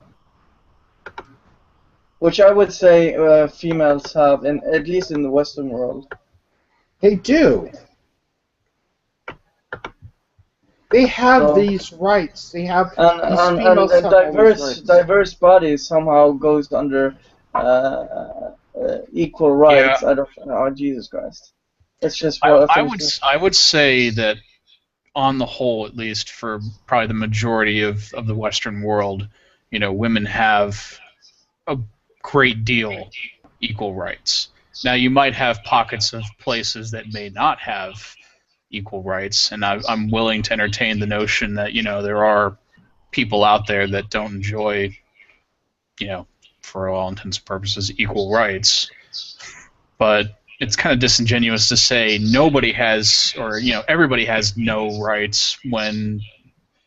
Speaker 1: which I would say females have, at least in the Western world.
Speaker 4: They do. They have these rights. They have
Speaker 1: and diverse bodies somehow goes under equal rights. Yeah. I don't know. Oh, Jesus Christ! It's just.
Speaker 5: I would say that on the whole, at least for probably the majority of the Western world, women have a great deal equal rights. Now you might have pockets of places that may not have equal rights, and I'm willing to entertain the notion that there are people out there that don't enjoy, for all intents and purposes, equal rights. But it's kind of disingenuous to say nobody has, or everybody has no rights when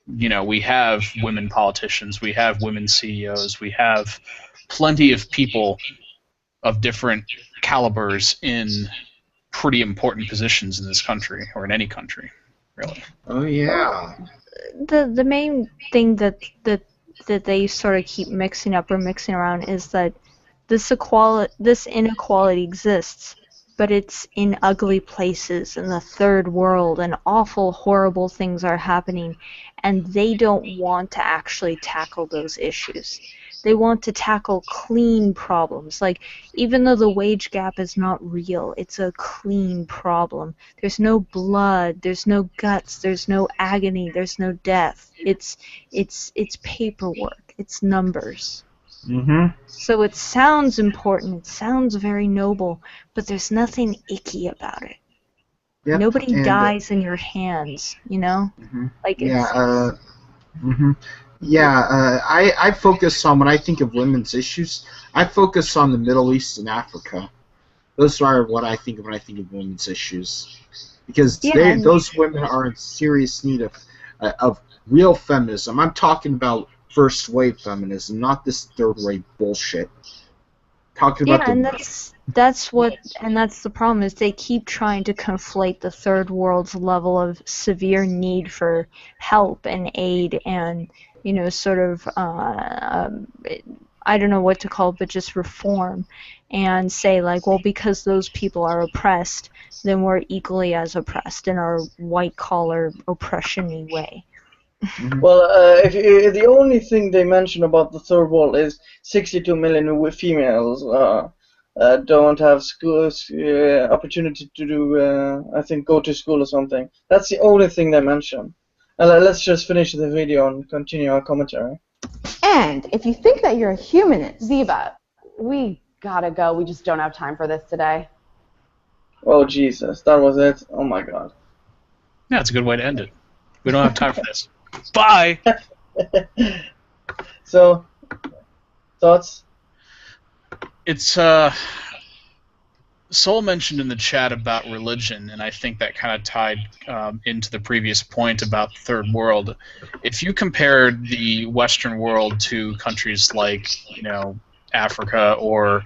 Speaker 5: we have women politicians, we have women CEOs, we have plenty of people of different calibers in pretty important positions in this country, or in any country, really.
Speaker 4: Oh yeah.
Speaker 3: The main thing that they sort of keep mixing up or mixing around is that this inequality exists, but it's in ugly places in the third world, and awful, horrible things are happening, and they don't want to actually tackle those issues. They want to tackle clean problems. Like, even though the wage gap is not real, it's a clean problem. There's no blood, there's no guts, there's no agony, there's no death. It's paperwork, it's numbers.
Speaker 4: Mm-hmm.
Speaker 3: So it sounds important, it sounds very noble, but there's nothing icky about it. Yep. Nobody dies in your hands,
Speaker 4: Mm-hmm.
Speaker 3: Like,
Speaker 4: it's... Yeah, mm-hmm. Yeah, I focus on, when I think of women's issues, I focus on the Middle East and Africa. Those are what I think of when I think of women's issues. Because those women are in serious need of real feminism. I'm talking about first-wave feminism, not this third-wave bullshit. Talking about
Speaker 3: and that's the problem, is they keep trying to conflate the third world's level of severe need for help and aid and sort of, I don't know what to call it, but just reform, and say, like, well, because those people are oppressed, then we're equally as oppressed in our white-collar, oppression-y way.
Speaker 1: Well, if the only thing they mention about the third world is 62 million females don't have schools, opportunity to do, I think, go to school or something. That's the only thing they mention. Let's just finish the video and continue our commentary.
Speaker 6: And if you think that you're a humanist...
Speaker 7: Ziva, we gotta go. We just don't have time for this today.
Speaker 1: Oh, Jesus. That was it? Oh, my God.
Speaker 5: Yeah, it's a good way to end it. We don't have time for this. Bye!
Speaker 1: So, thoughts?
Speaker 5: It's, Soul mentioned in the chat about religion, and I think that kind of tied into the previous point about the third world. If you compare the Western world to countries like, Africa or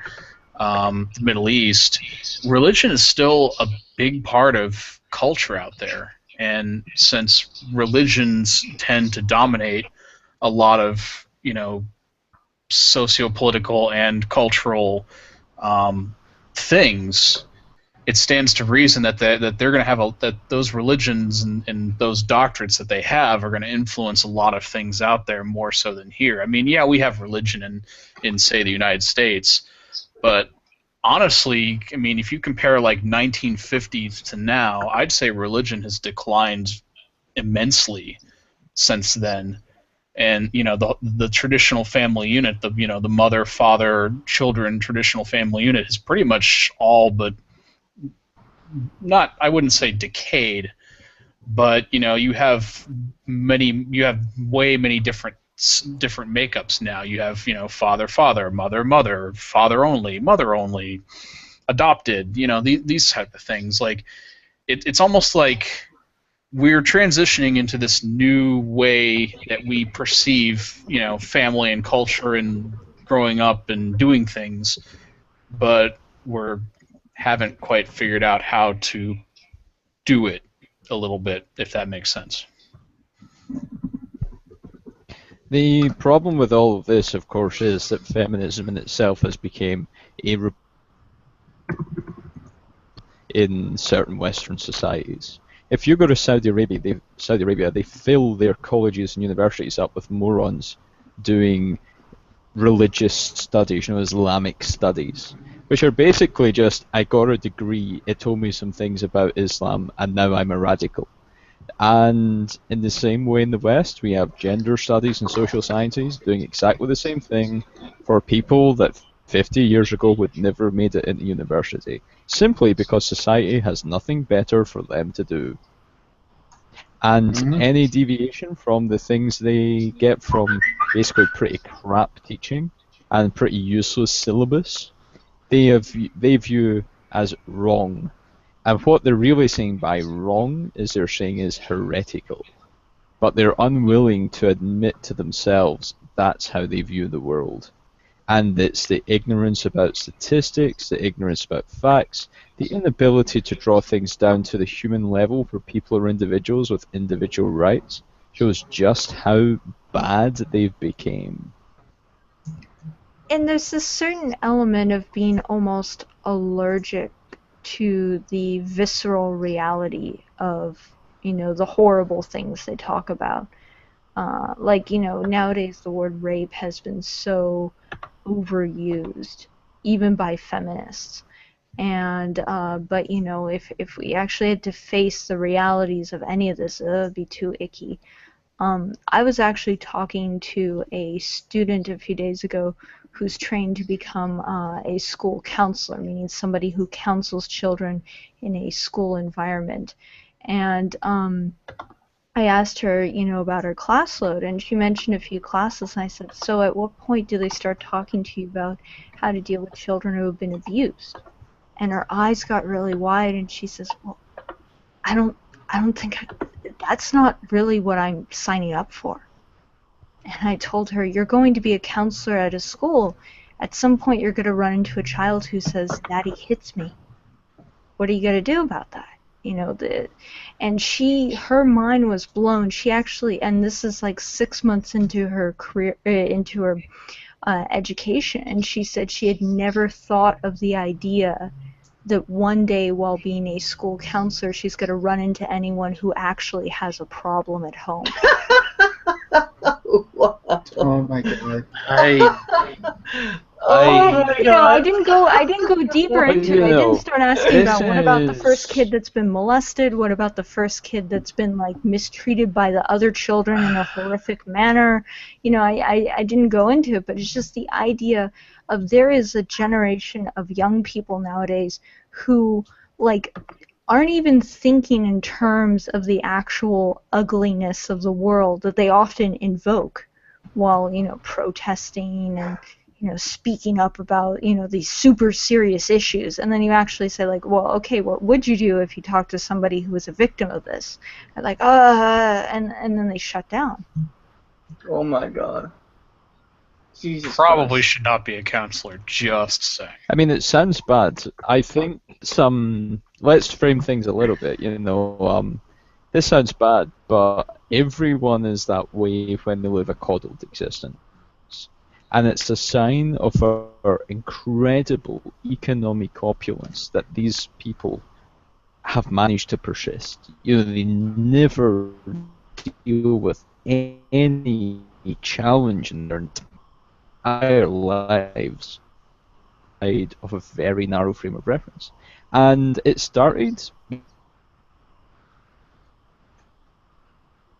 Speaker 5: the Middle East, religion is still a big part of culture out there. And since religions tend to dominate a lot of, socio-political and cultural things, it stands to reason that they're going to have that those religions and those doctrines that they have are going to influence a lot of things out there more so than here. I mean, yeah, we have religion in say the United States, but honestly, I mean, if you compare like 1950s to now, I'd say religion has declined immensely since then. And the traditional family unit, the mother, father, children traditional family unit is pretty much all but not, I wouldn't say decayed, but you have way many different makeups now. You have father, father, mother, mother, father only, mother only, adopted, these type of things. Like it's almost like we're transitioning into this new way that we perceive, family and culture and growing up and doing things, but haven't quite figured out how to do it a little bit, if that makes sense.
Speaker 2: The problem with all of this, of course, is that feminism in itself has become in certain Western societies. If you go to Saudi Arabia, they fill their colleges and universities up with morons doing religious studies, Islamic studies, which are basically just, I got a degree, it told me some things about Islam, and now I'm a radical. And in the same way in the West, we have gender studies and social sciences doing exactly the same thing for people that 50 years ago would never have made it into university, simply because society has nothing better for them to do. And any deviation from the things they get from basically pretty crap teaching and pretty useless syllabus, they view as wrong. And what they're really saying by wrong is they're saying is heretical. But they're unwilling to admit to themselves that's how they view the world. And it's the ignorance about statistics, the ignorance about facts, the inability to draw things down to the human level where people are individuals with individual rights, shows just how bad they've become.
Speaker 3: And there's this certain element of being almost allergic to the visceral reality of, the horrible things they talk about. Nowadays the word rape has been so overused, even by feminists. And but if we actually had to face the realities of any of this, it would be too icky. I was actually talking to a student a few days ago who's trained to become a school counselor, meaning somebody who counsels children in a school environment. And I asked her, about her class load, and she mentioned a few classes, and I said, so at what point do they start talking to you about how to deal with children who have been abused? And her eyes got really wide, and she says, well, I don't think that's not really what I'm signing up for. And I told her, you're going to be a counselor at a school. At some point, you're going to run into a child who says, Daddy hits me. What are you going to do about that? And her mind was blown. She actually, and this is like 6 months into her career, into her education, and she said she had never thought of the idea that one day while being a school counselor, she's going to run into anyone who actually has a problem at home.
Speaker 4: Oh my god.
Speaker 3: I didn't go deeper into it. I didn't start asking about what about the first kid that's been molested, what about the first kid that's been mistreated by the other children in a horrific manner. I didn't go into it, but it's just the idea of there is a generation of young people nowadays who aren't even thinking in terms of the actual ugliness of the world that they often invoke while, protesting and, speaking up about, these super serious issues. And then you actually say, like, well, okay, what would you do if you talked to somebody who was a victim of this? And like, and then they shut down.
Speaker 1: Oh my god. Jesus
Speaker 5: Probably
Speaker 1: Christ.
Speaker 5: should not be a counselor, just saying.
Speaker 2: I mean, it sounds bad. I think let's frame things a little bit, this sounds bad, but everyone is that way when they live a coddled existence. And it's a sign of our incredible economic opulence that these people have managed to persist. They never deal with any challenge in their entire lives outside of a very narrow frame of reference. And it started.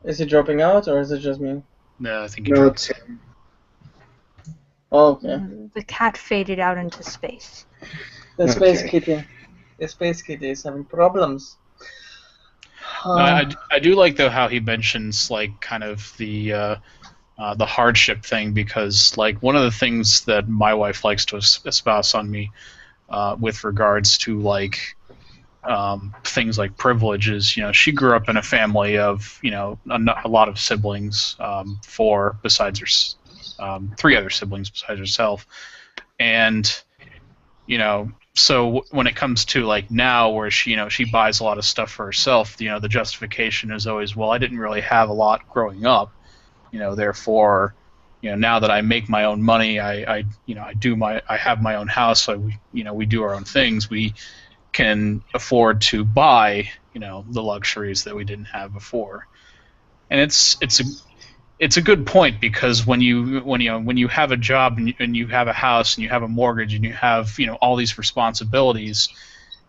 Speaker 1: Is he dropping out, or is it just me?
Speaker 5: No, I think
Speaker 4: No, it's him.
Speaker 1: Oh, okay.
Speaker 3: The cat faded out into space.
Speaker 1: The Space
Speaker 4: Okay.
Speaker 1: Kitty. The Space Kitty is having problems.
Speaker 5: No, I do like though how he mentions like kind of the hardship thing, because like one of the things that my wife likes to espouse on me with regards to like things like privileges, she grew up in a family of a lot of siblings, three other siblings besides herself, and so when it comes to like now where she buys a lot of stuff for herself, the justification is always, well, I didn't really have a lot growing up, therefore, now that I make my own money, I have my own house, so we do our own things, we can afford to buy the luxuries that we didn't have before. And it's a good point, because when you have a job and you have a house and you have a mortgage and you have all these responsibilities,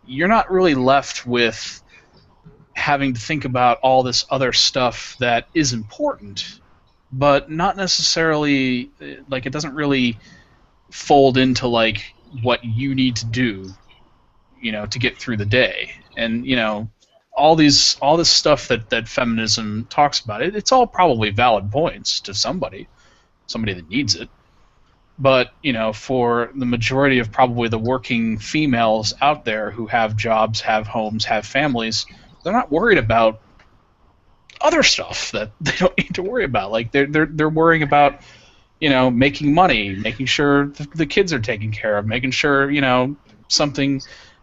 Speaker 5: you're not really left with having to think about all this other stuff that is important, but not necessarily, like, it doesn't really fold into like what you need to do to get through the day. And all this stuff that feminism talks about, it's all probably valid points to somebody that needs it. But for the majority of probably the working females out there who have jobs, have homes, have families, they're not worried about other stuff that they don't need to worry about. Like they're worrying about making money, making sure the kids are taken care of, making sure something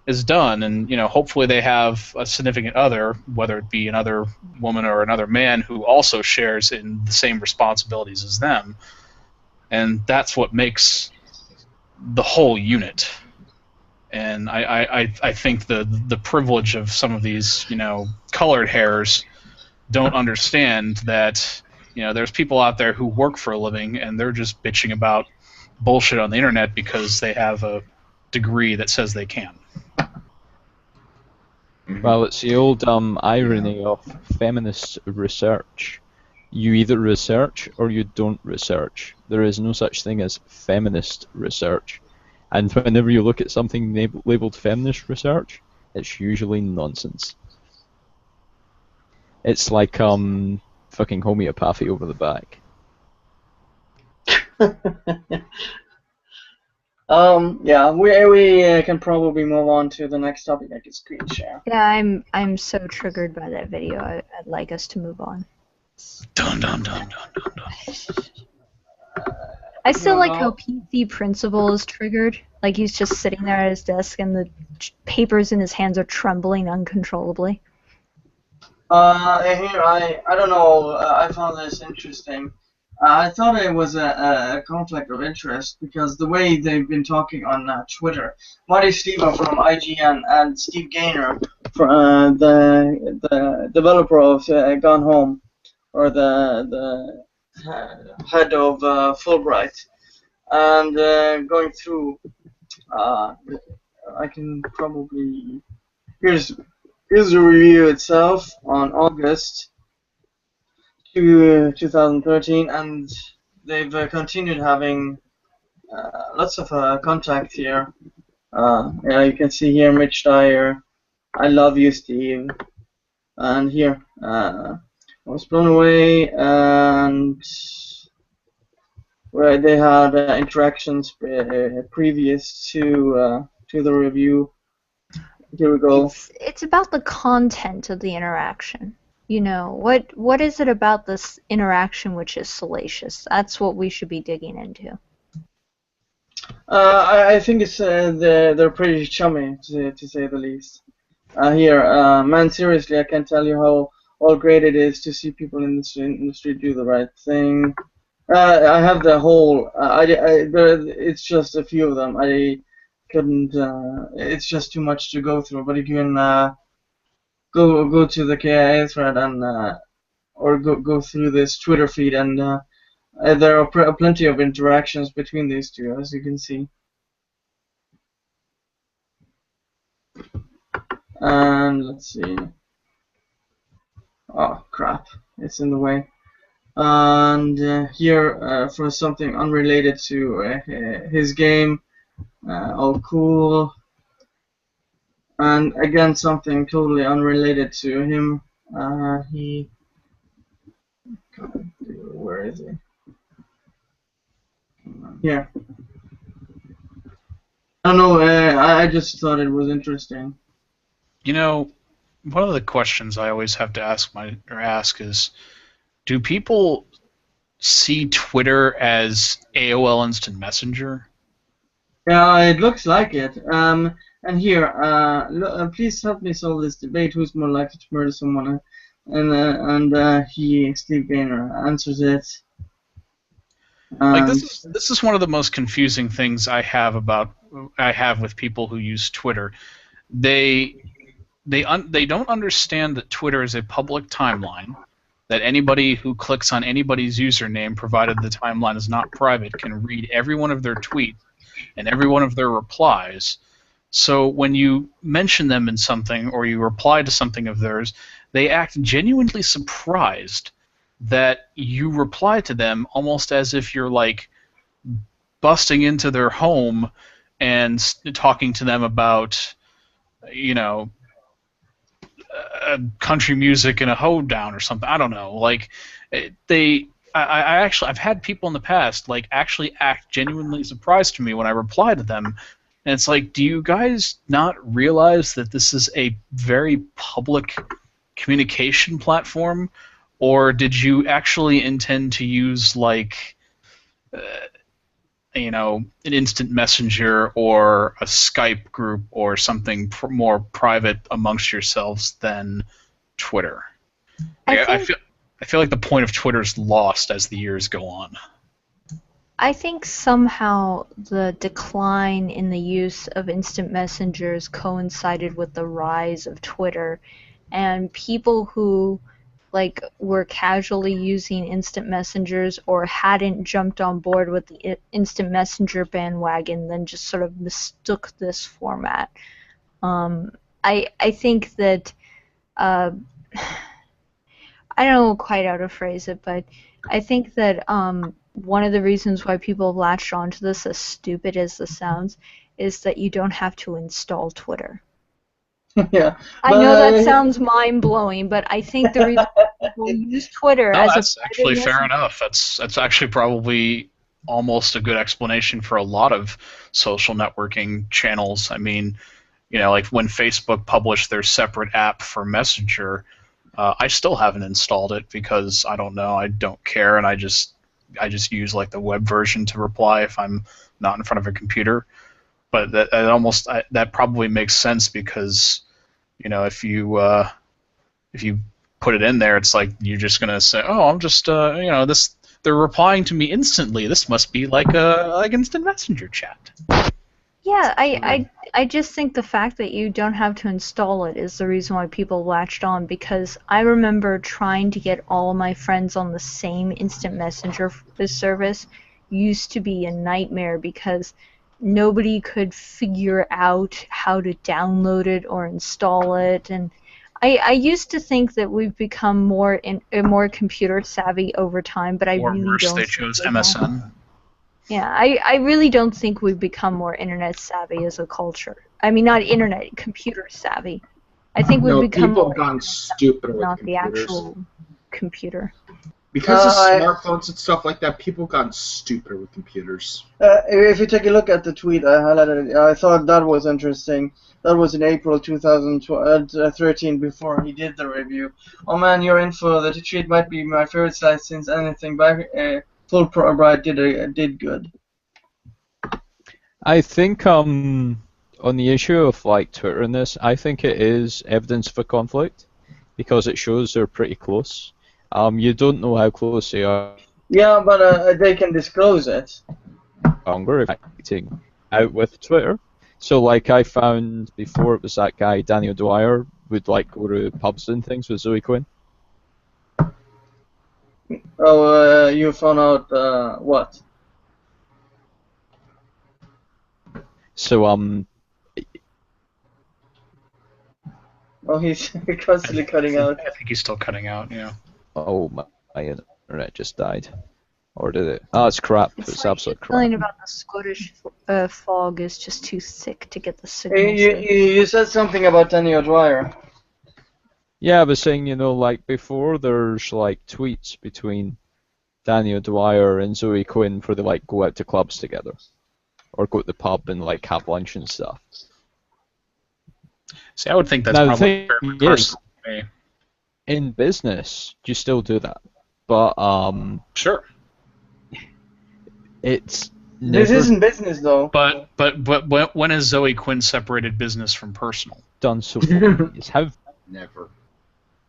Speaker 5: is done, and hopefully they have a significant other, whether it be another woman or another man, who also shares in the same responsibilities as them. And that's what makes the whole unit. And I think the privilege of some of these colored hairs don't understand that there's people out there who work for a living and they're just bitching about bullshit on the internet because they have a degree that says they can.
Speaker 2: Well, it's the old irony of feminist research. You either research or you don't research. There is no such thing as feminist research. And whenever you look at something labeled feminist research, it's usually nonsense. It's like fucking homeopathy over the back.
Speaker 1: Yeah, we can probably move on to the next topic. I can screen share.
Speaker 3: Yeah, I'm so triggered by that video. I'd like us to move on.
Speaker 5: Dun dun dun dun dun dun.
Speaker 3: I still like how PC Principal is triggered. Like he's just sitting there at his desk and the papers in his hands are trembling uncontrollably.
Speaker 1: Here, I don't know, I found this interesting. I thought it was a conflict of interest because the way they've been talking on Twitter, Marty Steven from IGN and Steve Gaynor, the developer of Gone Home, or the head of Fulbright, and going through, I can probably, here's the review itself on August 2013, and they've continued having lots of contact here. Yeah, you can see here Mitch Dyer, I love you, Steve. And here, I was blown away, and where they had interactions previous to the review. Here we go.
Speaker 3: It's about the content of the interaction. You know, what is it about this interaction which is salacious? That's what we should be digging into.
Speaker 1: I think it's they're pretty chummy, to say the least. Here, man, seriously, I can't tell you how great it is to see people in the industry do the right thing. I have the whole. It's just a few of them. I couldn't. It's just too much to go through. But if you can go to the KIA thread and or go through this Twitter feed, and there are plenty of interactions between these two, as you can see. And let's see. Oh crap! It's in the way. And here for something unrelated to his game. Oh, cool. And again, something totally unrelated to him. Where is he? Here. I don't know. I just thought it was interesting.
Speaker 5: You know, one of the questions I always have to ask is, do people see Twitter as AOL Instant Messenger?
Speaker 1: Yeah, it looks like it. And here, please help me solve this debate. Who's more likely to murder someone? And Steve Gaynor answers it.
Speaker 5: Like this is one of the most confusing things I have with people who use Twitter. They don't understand that Twitter is a public timeline, that anybody who clicks on anybody's username, provided the timeline is not private, can read every one of their tweets and every one of their replies. So when you mention them in something or you reply to something of theirs, they act genuinely surprised that you reply to them almost as if you're like busting into their home and talking to them about, you know, country music and a hoedown or something. I don't know. Like I've had people in the past like actually act genuinely surprised to me when I reply to them, and it's like, do you guys not realize that this is a very public communication platform, or did you actually intend to use like you know, an instant messenger or a Skype group or something more private amongst yourselves than Twitter? I feel like the point of Twitter is lost as the years go on.
Speaker 3: I think somehow the decline in the use of instant messengers coincided with the rise of Twitter, and people who like were casually using instant messengers or hadn't jumped on board with the instant messenger bandwagon then just sort of mistook this format. I think that I don't know quite how to phrase it, but I think that one of the reasons why people have latched onto this, as stupid as this sounds, is that you don't have to install Twitter.
Speaker 1: Yeah,
Speaker 3: I know that sounds mind-blowing, but I think the reason people use Twitter as
Speaker 5: that's actually fair enough. That's actually probably almost a good explanation for a lot of social networking channels. I mean, you know, like when Facebook published their separate app for Messenger, I still haven't installed it because I don't know, I don't care, and I just use like the web version to reply if I'm not in front of a computer. But that probably makes sense because, you know, if you put it in there, it's like you're just gonna say, oh, I'm just you know, they're replying to me instantly. This must be like instant messenger chat.
Speaker 3: Yeah, I just think the fact that you don't have to install it is the reason why people latched on, because I remember trying to get all my friends on the same instant messenger service used to be a nightmare because nobody could figure out how to download it or install it, and I used to think that we've become more computer savvy over time, but I really don't.
Speaker 5: They chose MSN.
Speaker 3: Yeah, I really don't think we've become more internet savvy as a culture. I mean, not internet, computer savvy. I think we've
Speaker 4: No,
Speaker 3: become
Speaker 4: people
Speaker 3: more
Speaker 4: have gotten stupider with
Speaker 3: not the
Speaker 4: computers.
Speaker 3: actual computer.
Speaker 4: Because of
Speaker 1: I-
Speaker 4: smartphones and stuff like that, people have gotten stupider with computers.
Speaker 1: If you take a look at the tweet I highlighted, I thought that was interesting. That was in April 2013, before he did the review. Oh man, you're in for the tweet. Might be my favorite site since anything by Full Bright did good.
Speaker 2: I think on the issue of like Twitter and this, I think it is evidence of a conflict because it shows they're pretty close. You don't know how close they are
Speaker 1: Yeah, but they can disclose it.
Speaker 2: longer if acting out with Twitter. So like I found before it was that guy Daniel Dwyer would like go to pubs and things with Zoe Quinn.
Speaker 1: Oh, you found out what?
Speaker 2: So
Speaker 1: Oh, he's constantly cutting out.
Speaker 5: I think he's still cutting out. Yeah.
Speaker 2: oh my internet just died. Or did it? Oh, it's crap. It's
Speaker 3: like
Speaker 2: absolute crap.
Speaker 3: Something about the Scottish fog is just too thick to get the signal.
Speaker 1: You said something about Daniel Dwyer.
Speaker 2: Yeah, I was saying, you know, like before there's like tweets between Daniel Dwyer and Zoe Quinn for they like go out to clubs together. Or go to the pub and like have lunch and stuff.
Speaker 5: See, I would think that's
Speaker 2: Now, the
Speaker 5: probably
Speaker 2: thing
Speaker 5: fair
Speaker 2: is,
Speaker 5: personal to me.
Speaker 2: in business, you still do that. But
Speaker 5: Sure.
Speaker 2: it's
Speaker 1: This
Speaker 2: never
Speaker 1: isn't business, though.
Speaker 5: But when has Zoe Quinn separated business from personal?
Speaker 2: done so far. It's how
Speaker 4: Never.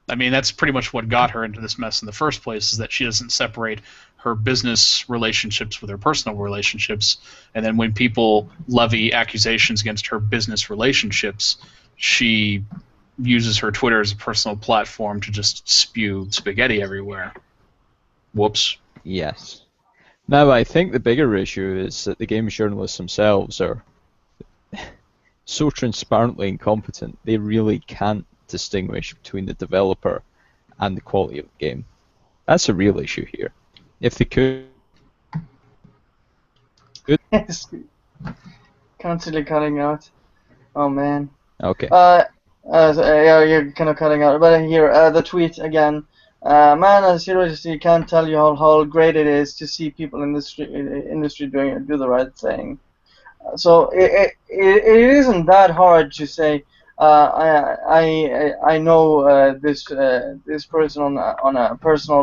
Speaker 5: I mean, that's pretty much what got her into this mess in the first place, is that she doesn't separate her business relationships with her personal relationships. And then when people levy accusations against her business relationships, she uses her Twitter as a personal platform to just spew spaghetti everywhere. Whoops.
Speaker 2: yes. Now, I think the bigger issue is that the games journalists themselves are so transparently incompetent, they really can't distinguish between the developer and the quality of the game. That's a real issue here. If they could,
Speaker 1: Constantly cutting out. Oh man.
Speaker 2: okay.
Speaker 1: Yeah, you're kind of cutting out. But here, the tweet again. Man, I seriously can't tell you how great it is to see people in the industry do the right thing. So it isn't that hard to say. I know this person on a personal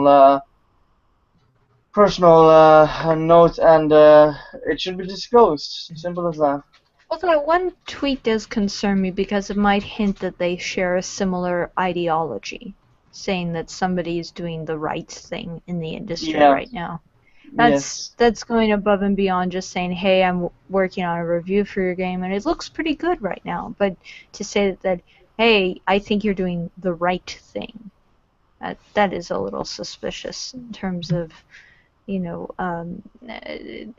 Speaker 1: note, and it should be disclosed. Simple as that.
Speaker 3: Well, that one tweet does concern me because it might hint that they share a similar ideology, saying that somebody is doing the right thing in the industry
Speaker 1: Yeah.
Speaker 3: right now. That's going above and beyond just saying, hey, I'm working on a review for your game and it looks pretty good right now. But to say that, hey, I think you're doing the right thing, that is a little suspicious in terms of, you know,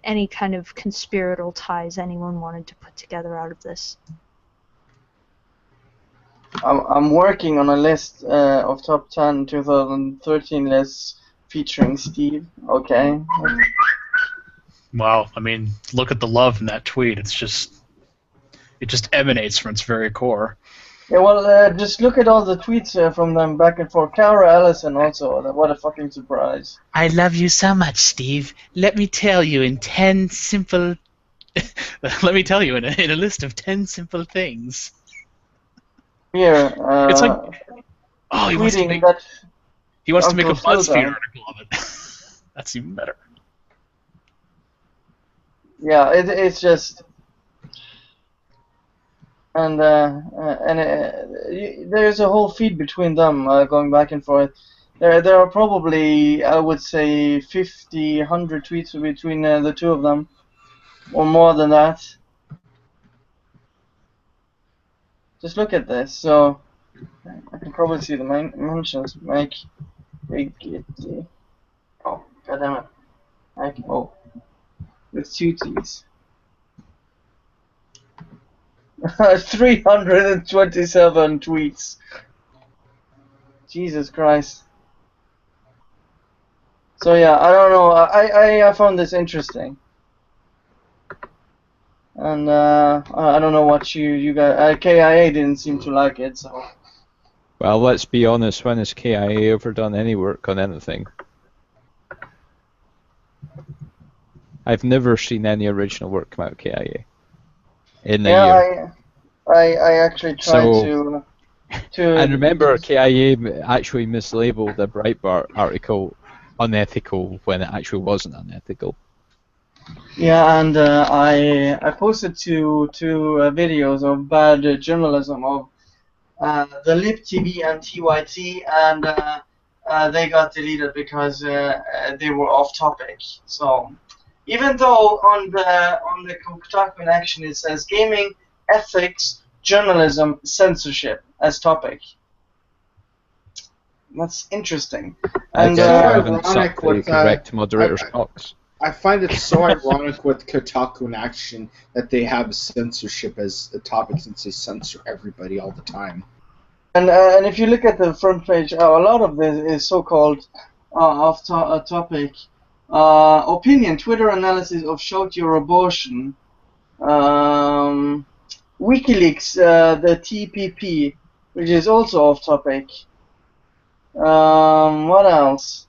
Speaker 3: any kind of conspiratorial ties anyone wanted to put together out of this.
Speaker 1: I'm working on a list of top 10 2013 lists featuring Steve. Okay.
Speaker 5: Wow. I mean, look at the love in that tweet. It just emanates from its very core.
Speaker 1: Yeah, well, just look at all the tweets from them back and forth. Cara Ellison also. What a fucking surprise.
Speaker 9: I love you so much, Steve. Let me tell you in 10 simple...
Speaker 5: Let me tell you, in a list of 10 simple things.
Speaker 1: Here,
Speaker 5: It's like, oh, he wants to make a
Speaker 1: Uncle
Speaker 5: BuzzFeed
Speaker 1: Phil
Speaker 5: article of it. That's even better.
Speaker 1: Yeah, it's just, and there's a whole feed between them going back and forth. There are probably, I would say, 50, 100 tweets between the two of them, or more than that. Just look at this. So I can probably see the mentions. Make it. Oh, goddammit. Oh, with two T's. 327 tweets. Jesus Christ. So yeah, I don't know. I found this interesting, and I don't know what you guys. KIA didn't seem to like it, so
Speaker 2: Well, let's be honest, when has KIA ever done any work on anything? I've never seen any original work come out of KIA in a year.
Speaker 1: I actually tried
Speaker 2: So, and remember, KIA actually mislabeled a Breitbart article unethical when it actually wasn't unethical.
Speaker 1: Yeah, and I posted two videos of bad journalism of the Lib TV and TYT, and they got deleted because they were off topic. So even though on the Kotaku in Action it says gaming, ethics, journalism, censorship as topic. That's interesting.
Speaker 2: And
Speaker 4: so
Speaker 2: I haven't
Speaker 4: ironic
Speaker 2: sucked the
Speaker 4: with
Speaker 2: correct moderator's cocks.
Speaker 4: I find it so ironic with Kotaku in Action that they have censorship as a topic since they censor everybody all the time.
Speaker 1: And if you look at the front page, a lot of this is so-called off-topic. Opinion, Twitter analysis of Shout Your Abortion. WikiLeaks, the TPP, which is also off-topic. What else?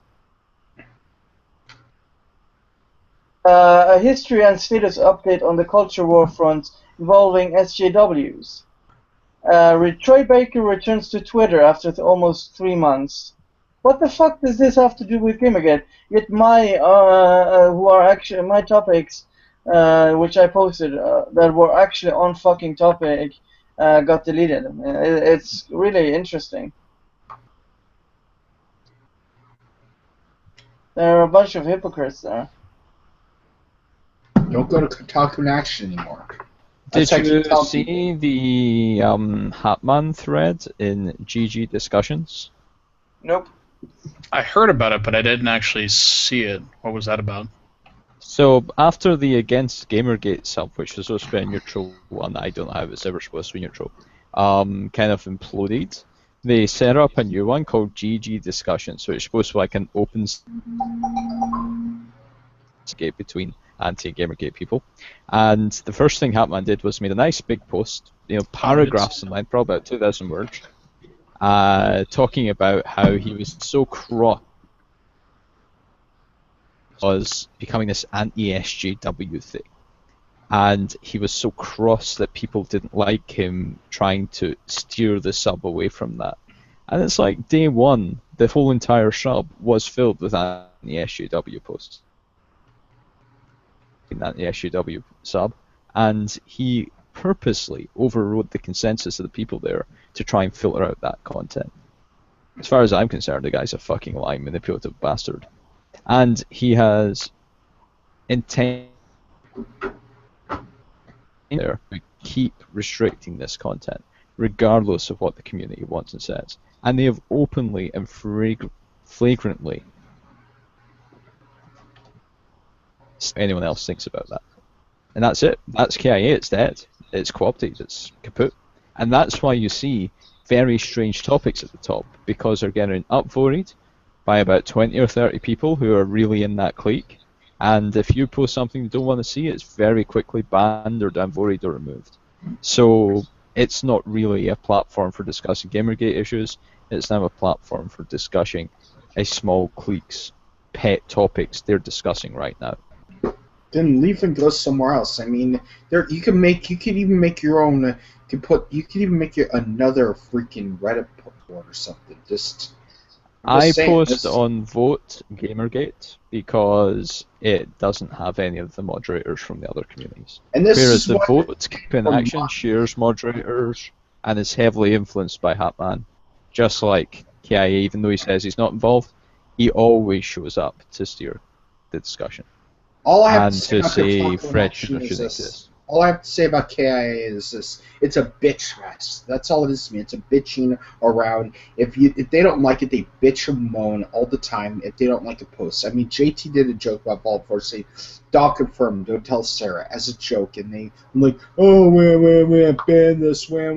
Speaker 1: A history and status update on the culture war front involving SJWs. Troy Baker returns to Twitter after almost 3 months. What the fuck does this have to do with GamerGate? Yet my who are actually my topics, which I posted that were actually on fucking topic, got deleted. It's really interesting. There are a bunch of hypocrites there.
Speaker 4: Don't go to Kotaku in Action anymore.
Speaker 2: Did you see the Hatman thread in GG Discussions?
Speaker 1: Nope.
Speaker 5: I heard about it, but I didn't actually see it. What was that about?
Speaker 2: So after the Against Gamergate sub, which was supposed to be a neutral one, I don't know how it's ever supposed to be neutral, kind of imploded, they set up a new one called GG Discussions, so it's supposed to be like an open gate between anti-Gamergate people. And the first thing Hatman did was made a nice big post, paragraphs in length, probably about 2,000 words, talking about how he was so cross was becoming this anti-SJW thing. And he was so cross that people didn't like him trying to steer the sub away from that. And it's like day one, the whole entire sub was filled with anti-SJW posts. That the SJW sub, and he purposely overrode the consensus of the people there to try and filter out that content. As far as I'm concerned, the guy's a fucking lying, manipulative bastard, and he has intent there to keep restricting this content, regardless of what the community wants and says. And they have openly and flagrantly anyone else thinks about that. And that's it. That's KIA. It's dead. It's co-opted. It's kaput. And that's why you see very strange topics at the top, because they're getting upvoted by about 20 or 30 people who are really in that clique. And if you post something you don't want to see, it's very quickly banned or downvoted or removed. So it's not really a platform for discussing Gamergate issues. It's now a platform for discussing a small clique's pet topics they're discussing right now.
Speaker 4: Then leave and go somewhere else. I mean, you could even make your own. You could even make another freaking Reddit board or something.
Speaker 2: I post on Vote Gamergate because it doesn't have any of the moderators from the other communities.
Speaker 4: And this
Speaker 2: Whereas
Speaker 4: is
Speaker 2: the
Speaker 4: what
Speaker 2: Vote Keep in Action shares moderators and is heavily influenced by Hatman. Just like KIA, even though he says he's not involved, he always shows up to steer the discussion.
Speaker 4: All I have
Speaker 2: and
Speaker 4: to
Speaker 2: say Fred shouldn't exist.
Speaker 4: All I have to say about KIA is this: it's a bitch fest. That's all it is to me. It's a bitching around. If they don't like it, they bitch and moan all the time. If they don't like a post, I mean, JT did a joke about Bald Force saying, "Dog confirmed, don't tell Sarah," as a joke, and I'm like, "Oh, wah, ban this, wah."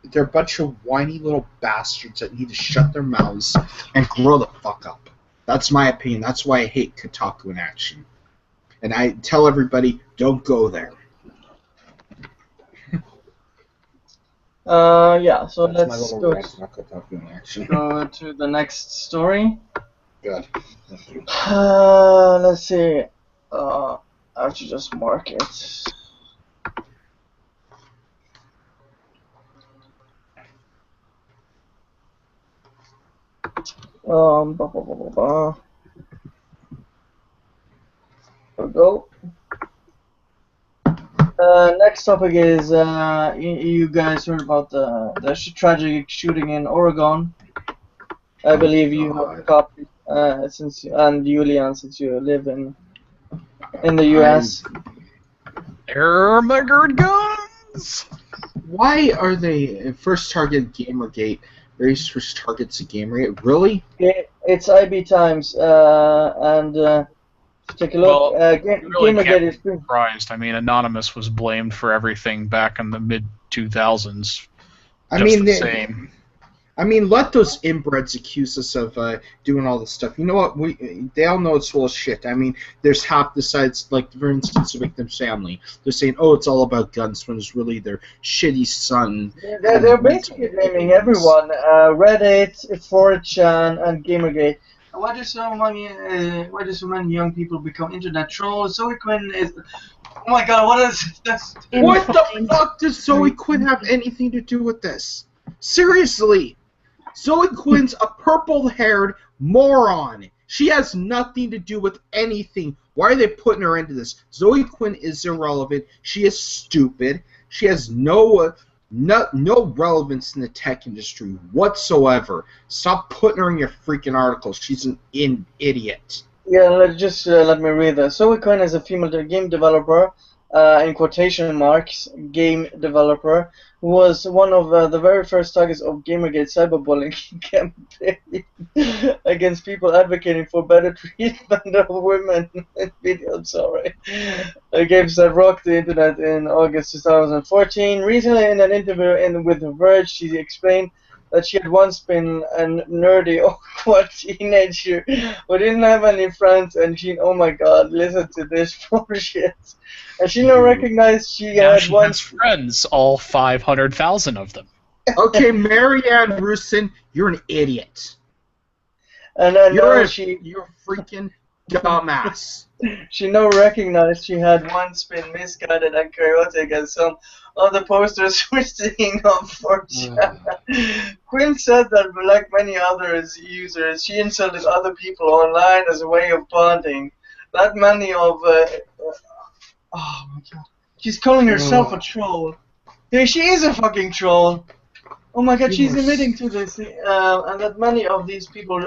Speaker 4: They're a bunch of whiny little bastards that need to shut their mouths and grow the fuck up. That's my opinion. That's why I hate Kotaku in Action. And I tell everybody, don't go there.
Speaker 1: Yeah. So
Speaker 4: That's my
Speaker 1: let's
Speaker 4: little
Speaker 1: go
Speaker 4: rant knuckle talking action.
Speaker 1: go to the next story.
Speaker 4: Good. Thank you.
Speaker 1: Let's see. I have to just mark it. Blah, blah, blah, blah, blah. There we go. Next topic is you guys heard about the tragic shooting in Oregon. I believe you have a copy and Julian, since you live in the U.S.
Speaker 5: Armageddon guns.
Speaker 4: Why are they first target GamerGate? Very first targets a GamerGate. Really?
Speaker 1: It's IB Times, and take a look.
Speaker 5: Well, you really
Speaker 1: GamerGate
Speaker 5: can't
Speaker 1: is
Speaker 5: be surprised. I mean, Anonymous was blamed for everything back in the mid 2000s. Same.
Speaker 4: I mean, let those inbreds accuse us of doing all this stuff. You know what? They all know it's full of shit. I mean, there's half the sides, like, for instance, the victim's family. They're saying, oh, it's all about guns, when it's really their shitty son.
Speaker 1: They're basically blaming everyone. Reddit, 4chan, and GamerGate. Why do so many young people become internet trolls? Zoe Quinn is... Oh my god, what is this?
Speaker 4: What the fuck does Zoe Quinn have anything to do with this? Seriously! Zoe Quinn's a purple-haired moron. She has nothing to do with anything. Why are they putting her into this? Zoe Quinn is irrelevant. She is stupid. She has no relevance in the tech industry whatsoever. Stop putting her in your freaking articles. She's an idiot.
Speaker 1: Yeah, let me read this. Zoe Quinn is a female game developer, in quotation marks, game developer, who was one of the very first targets of GamerGate cyberbullying campaign against people advocating for better treatment of women in video. Sorry. Games that rocked the internet in August 2014. Recently, in an interview with The Verge, she explained that she had once been a nerdy, awkward teenager who didn't have any friends, and oh my god, listen to this bullshit. And she now recognized she
Speaker 5: has
Speaker 1: friends,
Speaker 5: all 500,000 of them.
Speaker 4: Okay, Marianne Russin, you're an idiot.
Speaker 1: And
Speaker 4: you're a freaking dumbass.
Speaker 1: She now recognized she had once been misguided and chaotic, and some other posters were singing up for Quinn said that, like many other users, she insulted other people online as a way of bonding. That many of... oh my god. She's calling herself a troll. Yeah, she is a fucking troll. Oh my god, she's admitting to this, and that many of these people,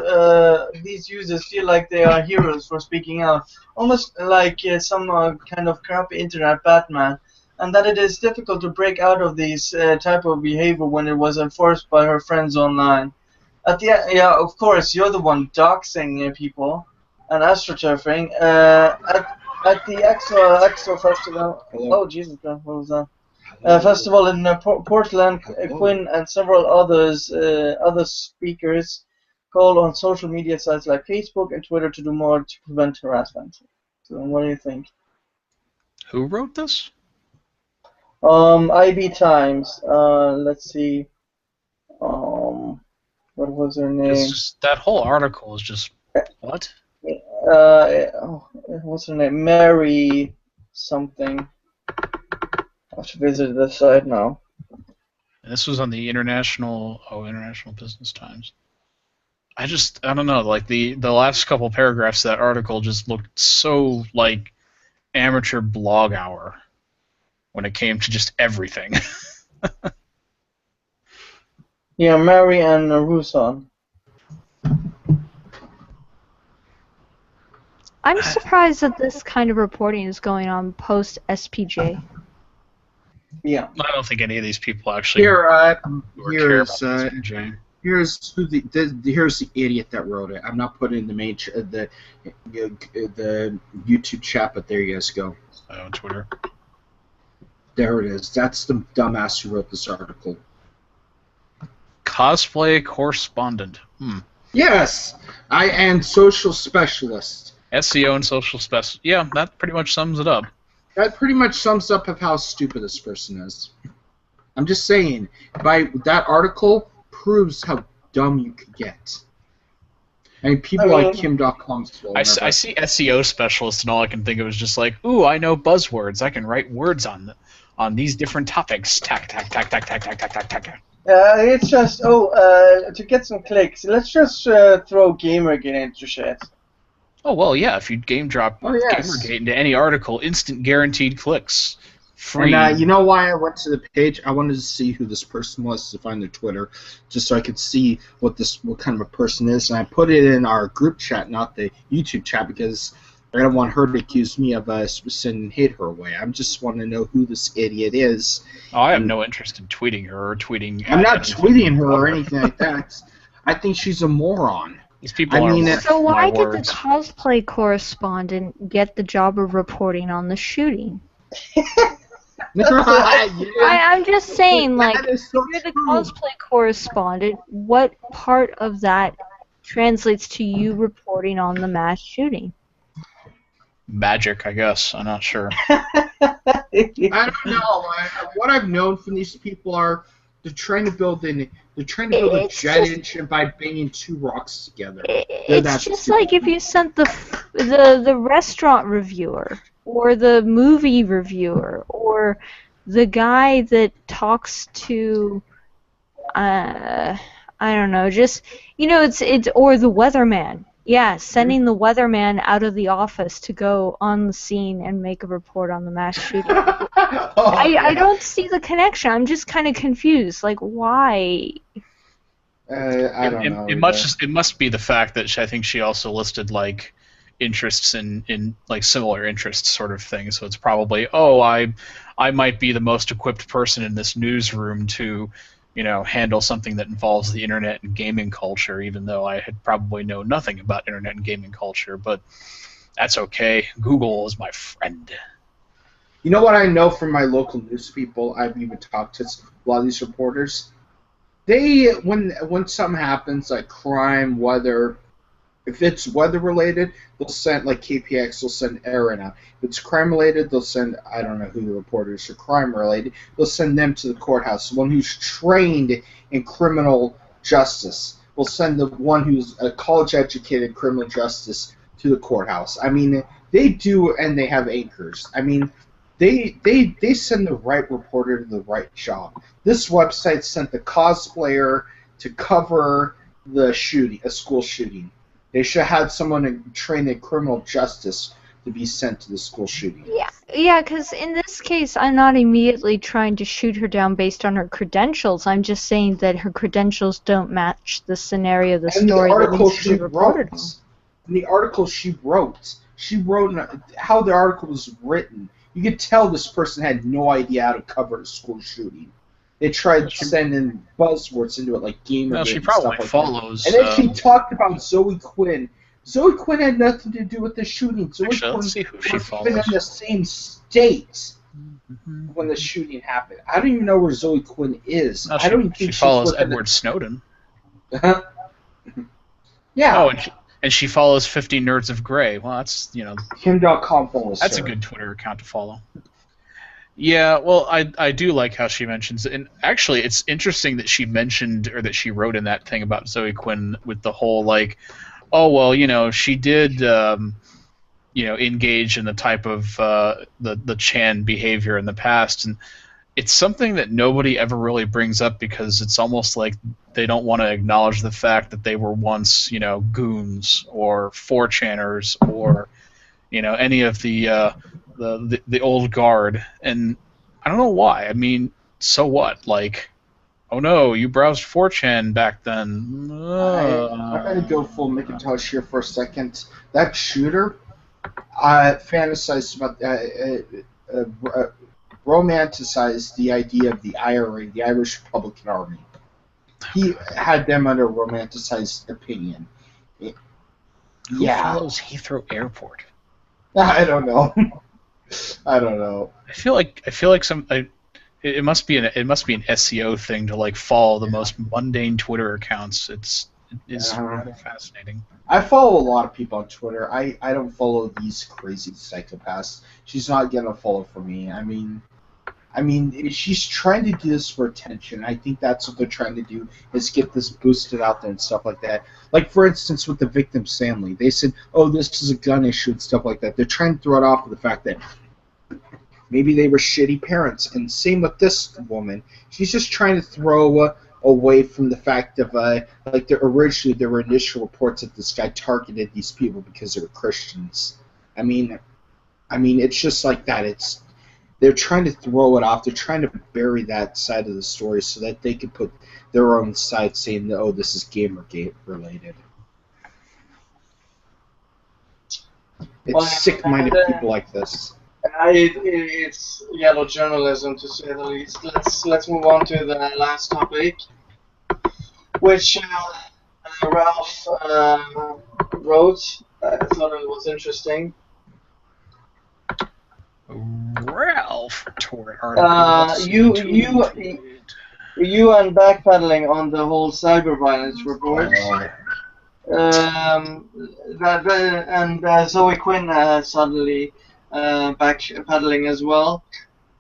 Speaker 1: these users, feel like they are heroes for speaking out, almost like some kind of crappy internet Batman, and that it is difficult to break out of these type of behavior when it was enforced by her friends online. Yeah, of course, you're the one doxing people and astroturfing. At the EXO Festival. Oh Jesus, what was that? Festival in Portland, Quinn and several other speakers called on social media sites like Facebook and Twitter to do more to prevent harassment. So, what do you think?
Speaker 5: Who wrote this?
Speaker 1: IB Times. Let's see. What was her name?
Speaker 5: That whole article is just what?
Speaker 1: What's her name? Mary something. I have to visit the site now.
Speaker 5: And this was on the International Business Times. I don't know, like the last couple paragraphs of that article just looked so like amateur blog hour when it came to just everything.
Speaker 1: Yeah, Mary and Rousson.
Speaker 3: I'm surprised that this kind of reporting is going on post SPJ.
Speaker 1: Yeah.
Speaker 5: I don't think any of these people actually
Speaker 4: here's the idiot that wrote it. I'm not putting in the main the YouTube chat, but there you guys go.
Speaker 5: On Twitter.
Speaker 4: There it is. That's the dumbass who wrote this article.
Speaker 5: Cosplay correspondent.
Speaker 4: Yes, and social specialist.
Speaker 5: SEO and social specialist. Yeah, that pretty much sums it up.
Speaker 4: That pretty much sums up of how stupid this person is. I'm just saying, by that article proves how dumb you could get. I mean, people like Kim.com.
Speaker 5: I see SEO specialist, and all I can think of is just like, ooh, I know buzzwords. I can write words on these different topics. Tack, tack, tack, tack, tack, tack, tack, tack, tack.
Speaker 1: It's just, to get some clicks, let's just throw GamerGate into shit.
Speaker 5: Oh, well, yeah, if you game drop GamerGate into any article, instant guaranteed clicks. Free.
Speaker 4: And you know why I went to the page? I wanted to see who this person was to find their Twitter, just so I could see what kind of a person is. And I put it in our group chat, not the YouTube chat, because I don't want her to accuse me of sending hate her way. I just want to know who this idiot is.
Speaker 5: Oh, I have no interest in tweeting her or tweeting.
Speaker 4: I'm not tweeting her or anything like that. I think she's a moron.
Speaker 5: These people
Speaker 3: So why did the cosplay correspondent get the job of reporting on the shooting? I'm just saying, like, you're the cosplay correspondent. What part of that translates to you reporting on the mass shooting?
Speaker 5: Magic, I guess. I'm not sure.
Speaker 4: I don't know. What I've known from these people are they're trying to build a jet engine by banging two rocks together.
Speaker 3: It's just like if you sent the restaurant reviewer or the movie reviewer or the guy that talks to I don't know, just it's or the weatherman. Yeah, sending the weatherman out of the office to go on the scene and make a report on the mass shooting. I don't see the connection. I'm just kind of confused. Like, why?
Speaker 4: I don't know.
Speaker 5: It must be the fact that I think she also listed like interests in like similar interests sort of thing. So it's probably, I might be the most equipped person in this newsroom to handle something that involves the internet and gaming culture, even though I had probably know nothing about internet and gaming culture, but that's okay. Google is my friend.
Speaker 4: You know what I know from my local news people? I've even talked to a lot of these reporters. They, when something happens, like crime, weather, if it's weather related, they'll send, like KPX will send Aaron out. If it's crime related, they'll send, I don't know who the reporters are crime related, they'll send them to the courthouse. The one who's trained in criminal justice will send the one who's a college educated criminal justice to the courthouse. I mean, they do, and they have anchors. I mean, they send the right reporter to the right job. This website sent the cosplayer to cover the shooting, a school shooting. They should have had someone trained in criminal justice to be sent to the school shooting.
Speaker 3: Yeah, because in this case, I'm not immediately trying to shoot her down based on her credentials. I'm just saying that her credentials don't match the scenario, the story that needs to be reported on.
Speaker 4: In the article she wrote how the article was written. You could tell this person had no idea how to cover a school shooting. They tried sending buzzwords into it, like GamerGate.
Speaker 5: No, she probably follows.
Speaker 4: And then she talked about Zoe Quinn. Zoe Quinn had nothing to do with the shooting. Zoe Quinn was even in the same state when the shooting happened. I don't even know where Zoe Quinn is.
Speaker 5: No,
Speaker 4: I don't even think
Speaker 5: she follows Edward Snowden.
Speaker 4: Yeah.
Speaker 5: Oh, and she follows 50 Nerds of Grey. Well, that's
Speaker 4: Kim.com follows
Speaker 5: That's
Speaker 4: her.
Speaker 5: a good Twitter account to follow. Yeah, well, I do like how she mentions it. And actually, it's interesting that she mentioned, or that she wrote in that thing about Zoe Quinn with the whole, like, oh, well, she did, engage in the type of the Chan behavior in the past. And it's something that nobody ever really brings up because it's almost like they don't want to acknowledge the fact that they were once, goons or 4chaners or, any of the old guard, and I don't know why. I mean, so what? Like, oh no, you browsed 4chan back then.
Speaker 4: I'm going to go full Macintosh here for a second. That shooter, fantasized about, romanticized the idea of the IRA, the Irish Republican Army. He had them under a romanticized opinion.
Speaker 5: Who follows Heathrow Airport?
Speaker 4: I don't know. I don't know.
Speaker 5: I feel like it must be an SEO thing to like follow the most mundane Twitter accounts. It's rather fascinating.
Speaker 4: I follow a lot of people on Twitter. I don't follow these crazy psychopaths. She's not getting a follow from me. I mean, I mean, she's trying to do this for attention. I think that's what they're trying to do, is get this boosted out there and stuff like that. Like, for instance, with the victim's family. They said, oh, this is a gun issue and stuff like that. They're trying to throw it off with the fact that maybe they were shitty parents. And same with this woman. She's just trying to throw away from the fact of, like, originally there were initial reports that this guy targeted these people because they were Christians. I mean, it's just like that. They're trying to throw it off. They're trying to bury that side of the story so that they can put their own side saying, oh, this is GamerGate related. It's sick-minded people like this.
Speaker 1: It's yellow journalism, to say the least. Let's move on to the last topic, which Ralph wrote. I thought it was interesting.
Speaker 5: Ralph tore article.
Speaker 1: You and backpedaling on the whole cyber violence report. And Zoe Quinn suddenly backpedaling as well.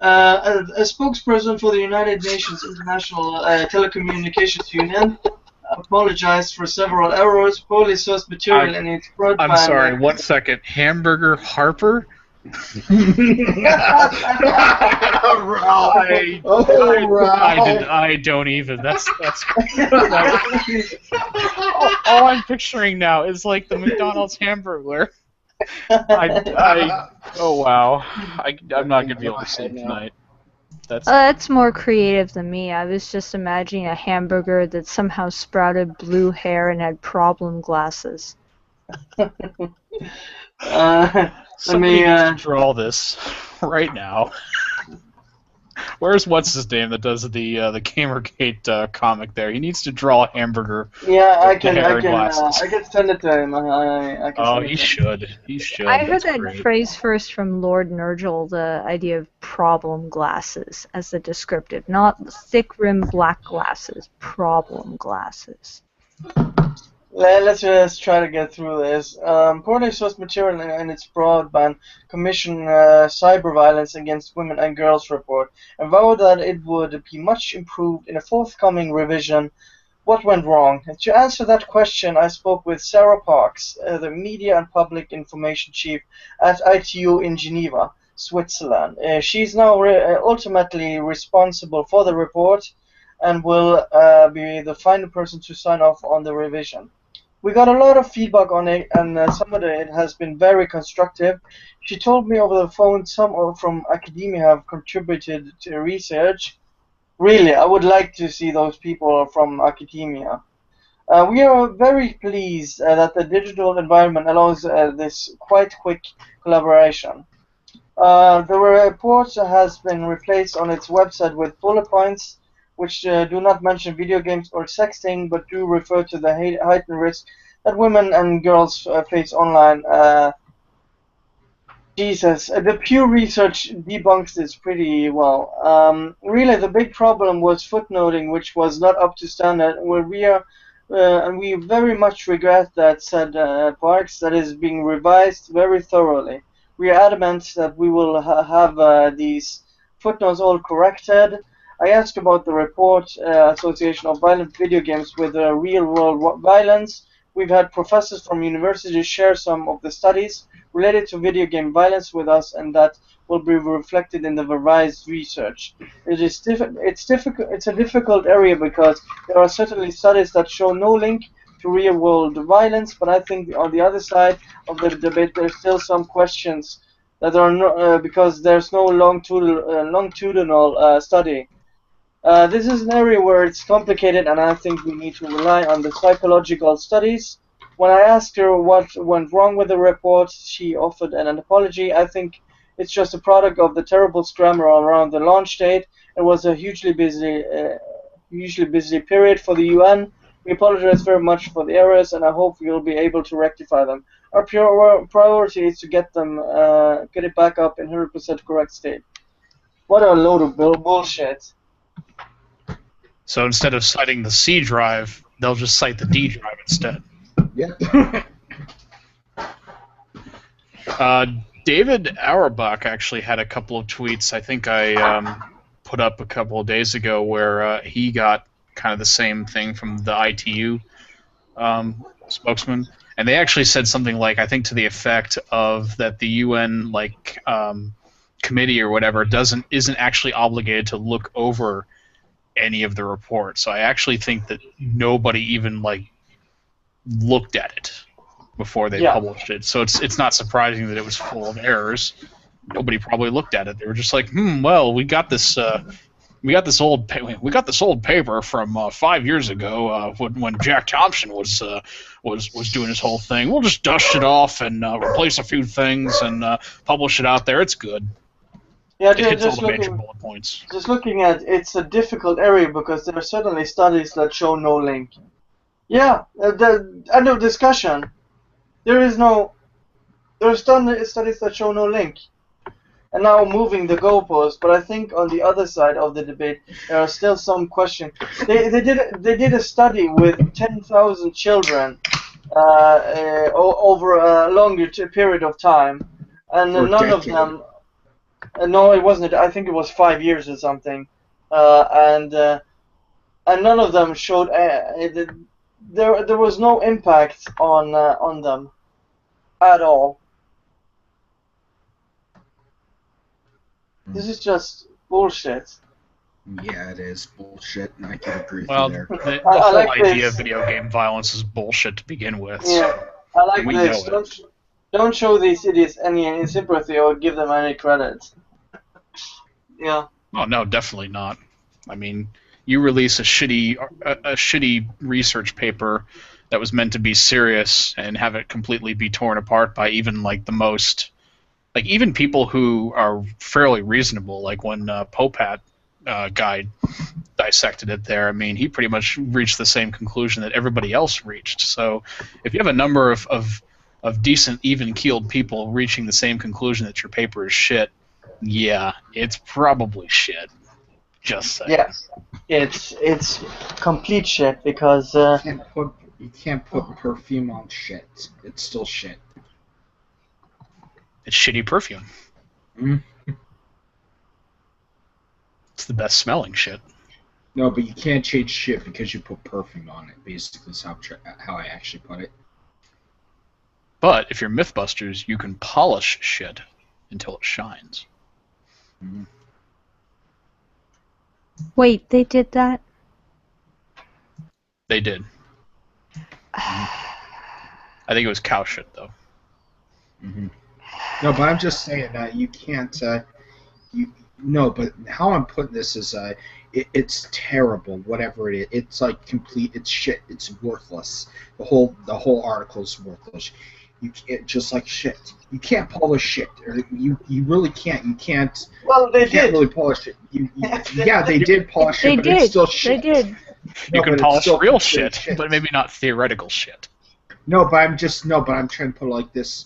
Speaker 1: A spokesperson for the United Nations International Telecommunications Union apologized for several errors, poorly sourced material in its broadband.
Speaker 5: I'm sorry, 1 second. Hamburger Harper? I don't even. That's all I'm picturing now is like the McDonald's hamburger. Oh wow. I'm not gonna be able to sleep tonight.
Speaker 3: That's more creative than me. I was just imagining a hamburger that somehow sprouted blue hair and had problem glasses.
Speaker 5: Somebody needs to draw this right now. Where's what's his name that does the GamerGate comic there? He needs to draw a hamburger.
Speaker 1: Yeah, I can send it to him.
Speaker 5: He should. He should.
Speaker 3: I heard that phrase first from Lord Nurgle, the idea of problem glasses as the descriptive, not thick-rimmed black glasses, problem glasses.
Speaker 1: Let's just try to get through this. Poorly sourced material in its broadband commission cyber violence against women and girls report and vowed that it would be much improved in a forthcoming revision. What went wrong? And to answer that question, I spoke with Sarah Parks, the Media and Public Information Chief at ITU in Geneva, Switzerland. She's now ultimately responsible for the report and will be the final person to sign off on the revision. We got a lot of feedback on it, and some of it has been very constructive. She told me over the phone some from academia have contributed to research. Really, I would like to see those people from academia. We are very pleased that the digital environment allows this quite quick collaboration. The report has been replaced on its website with bullet points which do not mention video games or sexting, but do refer to the heightened risk that women and girls face online. Jesus, the Pew Research debunks this pretty well. Really, the big problem was footnoting, which was not up to standard. And we very much regret that, said Parks, that is being revised very thoroughly. We are adamant that we will have these footnotes all corrected. I asked about the report association of violent video games with real-world violence. We've had professors from universities share some of the studies related to video game violence with us, and that will be reflected in the revised research. It's a difficult area because there are certainly studies that show no link to real-world violence, but I think on the other side of the debate there's still some questions that are no, because there's no longitudinal study. This is an area where it's complicated, and I think we need to rely on the psychological studies. When I asked her what went wrong with the report, she offered an apology. I think it's just a product of the terrible scramble around the launch date. It was a hugely busy period for the UN. We apologize very much for the errors, and I hope we'll be able to rectify them. Our priority is to get it back up in 100% correct state. What a load of bullshit.
Speaker 5: So instead of citing the C drive, they'll just cite the D drive instead.
Speaker 4: Yeah.
Speaker 5: David Auerbach actually had a couple of tweets. I think I put up a couple of days ago where he got kind of the same thing from the ITU spokesman, and they actually said something like, I think to the effect of that the UN committee or whatever isn't actually obligated to look over any of the reports. So I actually think that nobody even looked at it before they published it. So it's not surprising that it was full of errors. Nobody probably looked at it. They were just like, well, we got this old paper from 5 years ago when Jack Thompson was doing his whole thing. We'll just dust it off and replace a few things and publish it out there. It's good.
Speaker 1: Yeah,
Speaker 5: It hits all
Speaker 1: just
Speaker 5: the major
Speaker 1: looking,
Speaker 5: bullet points.
Speaker 1: just looking at it's a difficult area because there are certainly studies that show no link. Yeah, the end of discussion. There are studies that show no link. And now moving the goalpost, but I think on the other side of the debate there are still some questions. They did a study with 10,000 children over a longer period of time, and
Speaker 4: For a
Speaker 1: none of
Speaker 4: decade.
Speaker 1: them. No, it wasn't. I think it was 5 years or something, and none of them showed. There was no impact on them at all. This is just bullshit.
Speaker 4: Yeah, it is bullshit, and I can agree with
Speaker 5: Well,
Speaker 4: you
Speaker 5: the
Speaker 4: there.
Speaker 5: whole
Speaker 1: like
Speaker 5: idea
Speaker 1: this.
Speaker 5: of video game violence is bullshit to begin with.
Speaker 1: Yeah,
Speaker 5: So
Speaker 1: I like
Speaker 5: we
Speaker 1: this.
Speaker 5: know it.
Speaker 1: Don't show these idiots any sympathy or give them any credit. Yeah.
Speaker 5: Oh no, definitely not. I mean, you release a shitty research paper that was meant to be serious and have it completely be torn apart by even the most, even people who are fairly reasonable, like when Popat guy dissected it there. I mean, he pretty much reached the same conclusion that everybody else reached. So if you have a number of decent, even-keeled people reaching the same conclusion that your paper is shit, yeah, it's probably shit. Just saying.
Speaker 1: Yeah. It's complete shit because
Speaker 4: You can't put perfume on shit. It's still shit.
Speaker 5: It's shitty perfume.
Speaker 4: Mm.
Speaker 5: It's the best smelling shit.
Speaker 4: No, but you can't change shit because you put perfume on it. Basically, is how I actually put it.
Speaker 5: But if you're Mythbusters, you can polish shit until it shines.
Speaker 4: Mm-hmm.
Speaker 3: Wait, they did that?
Speaker 5: They did. I think it was cow shit, though.
Speaker 4: Mm-hmm. No, but I'm just saying that you can't. No, but how I'm putting this is, it's terrible. Whatever it is, it's complete. It's shit. It's worthless. The whole article is worthless. You can't, just like shit. You can't polish shit. Or you really can't. You can't.
Speaker 1: well, they
Speaker 4: You can't
Speaker 1: did.
Speaker 4: really polish it. Yeah, they did polish
Speaker 3: They
Speaker 4: it, but
Speaker 3: did.
Speaker 4: it's still shit.
Speaker 3: They did.
Speaker 5: You
Speaker 4: No,
Speaker 5: can
Speaker 4: but it's
Speaker 5: polish
Speaker 4: still
Speaker 5: real
Speaker 4: complete
Speaker 5: shit, but maybe not theoretical shit.
Speaker 4: No, but I'm trying to put it like this.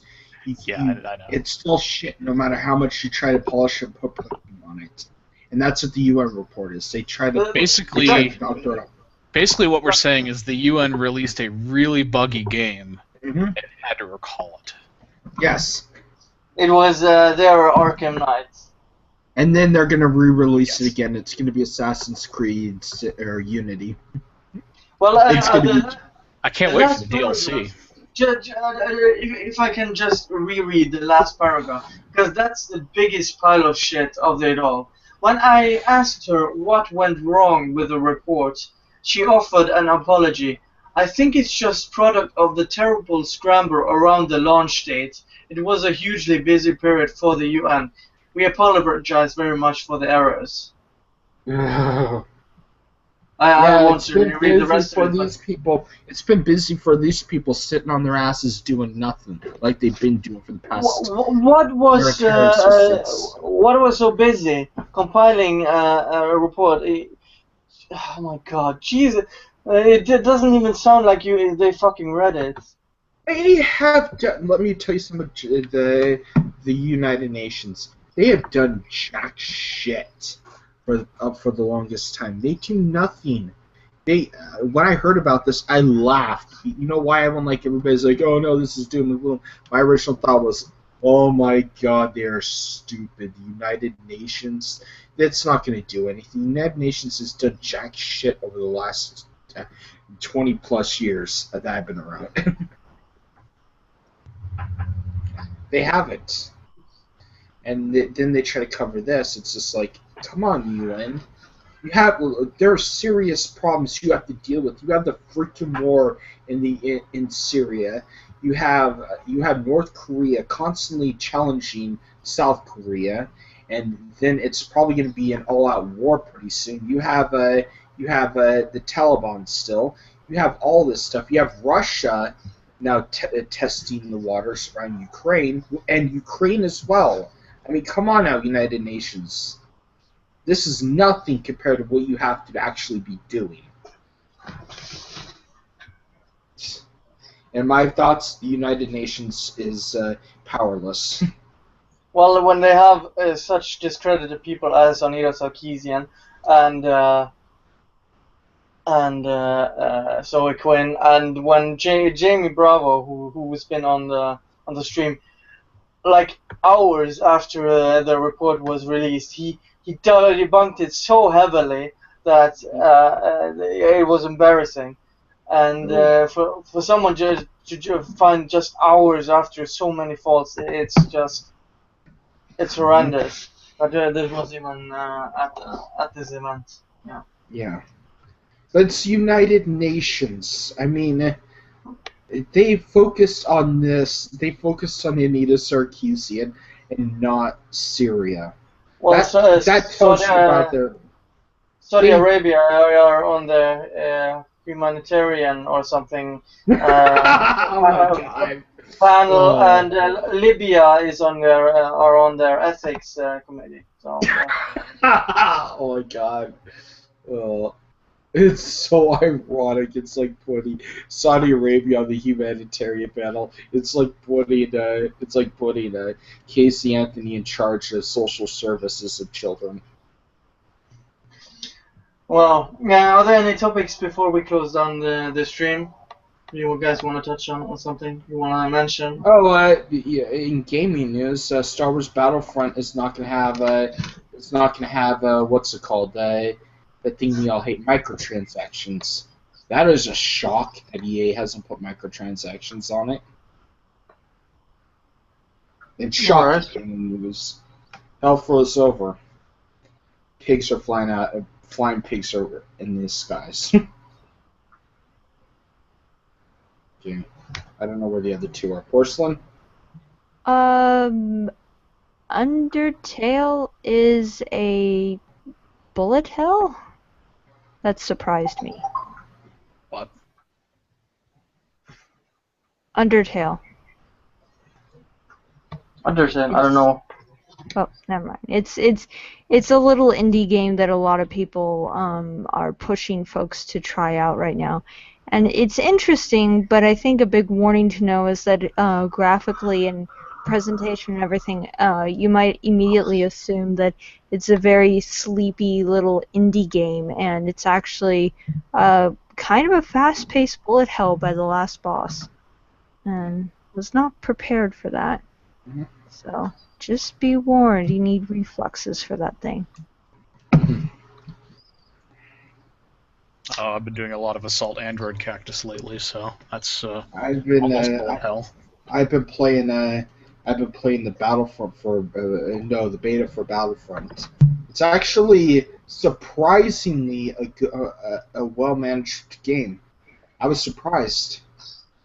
Speaker 5: Yeah, I know.
Speaker 4: It's still shit, no matter how much you try to polish it and put perfume on it. And that's what the UN report is. They try to
Speaker 5: Basically,
Speaker 4: doctor it up.
Speaker 5: Basically what we're saying is the UN released a really buggy game
Speaker 4: Mm-hmm.
Speaker 5: and had to recall it.
Speaker 4: Yes.
Speaker 1: It was their Arkham Knights.
Speaker 4: And then they're going to re-release
Speaker 5: Yes.
Speaker 4: it again. It's going to be Assassin's Creed or Unity.
Speaker 1: Well,
Speaker 4: It's gonna be-
Speaker 5: I can't wait for the DLC.
Speaker 1: If I can just reread the last paragraph, because that's the biggest pile of shit of it all. When I asked her what went wrong with the report, she offered an apology. I think it's just product of the terrible scramble around the launch date. It was a hugely busy period for the UN. We apologize very much for the errors. I want
Speaker 4: it's
Speaker 1: to
Speaker 4: been
Speaker 1: read the
Speaker 4: busy
Speaker 1: rest
Speaker 4: for
Speaker 1: of it.
Speaker 4: these people. It's been busy for these people sitting on their asses doing nothing, like they've been doing for the past.
Speaker 1: What was what was so busy compiling a report? Oh my God, Jesus! It doesn't even sound like they fucking read it.
Speaker 4: They have done. Let me tell you something. The United Nations. They have done jack shit for the longest time. They do nothing. They when I heard about this, I laughed. You know why? Everybody's like, oh no, this is doom and gloom. My original thought was, Oh my God, they are stupid. The United Nations, that's not going to do anything. The United Nations has done jack shit over the last 20 plus years that I've been around. They haven't. And then they try to cover this. It's just like, come on, UN. There are serious problems you have to deal with. You have the freaking war in Syria. You have North Korea constantly challenging South Korea, and then it's probably going to be an all-out war pretty soon. You have the Taliban still. You have all this stuff. You have Russia now testing the waters around Ukraine, and Ukraine as well. I mean, come on now, United Nations. This is nothing compared to what you have to actually be doing. In my thoughts, the United Nations is powerless.
Speaker 1: Well, when they have such discredited people as Anita Sarkeesian and Zoe Quinn, and when Jamie Bravo, who's been on the stream, like hours after the report was released, he debunked it so heavily that it was embarrassing. And for someone to find just hours after so many faults, it's horrendous. But this was even at this event. Yeah.
Speaker 4: Yeah. But it's United Nations. I mean, they focused on this. They focused on Anita Sarkeesian and not Syria.
Speaker 1: Well,
Speaker 4: that tells you about their.
Speaker 1: Saudi Arabia are on the humanitarian or something
Speaker 4: Oh my God.
Speaker 1: panel, and Libya is on their ethics committee. So.
Speaker 4: Oh my God. It's so ironic. It's like putting Saudi Arabia on the humanitarian panel. It's like putting Casey Anthony in charge of social services of children.
Speaker 1: Well, yeah. Are there any topics before we close down the stream? You guys want to touch on something you want to mention?
Speaker 4: Oh, yeah, in gaming news, Star Wars Battlefront is not going to have. It's not going to have what's it called? The thing we all hate, microtransactions. That is a shock that EA hasn't put microtransactions on it. It's shocking news. Hell froze over. Pigs are flying out. Flying pigs are in the skies. Okay. I don't know where the other two are. Porcelain?
Speaker 3: Undertale is a bullet hell? That surprised me.
Speaker 5: What?
Speaker 3: Undertale.
Speaker 1: I don't know.
Speaker 3: Oh, never mind. It's a little indie game that a lot of people are pushing folks to try out right now. And it's interesting, but I think a big warning to know is that graphically and presentation and everything, you might immediately assume that it's a very sleepy little indie game, and it's actually kind of a fast-paced bullet hell by the last boss. And was not prepared for that.
Speaker 4: Mm-hmm.
Speaker 3: So just be warned, you need reflexes for that thing.
Speaker 5: I've been doing a lot of Assault Android Cactus lately, so that's almost bullet hell.
Speaker 4: I've been playing the Battlefront the beta for Battlefront. It's actually surprisingly a well-managed game. I was surprised.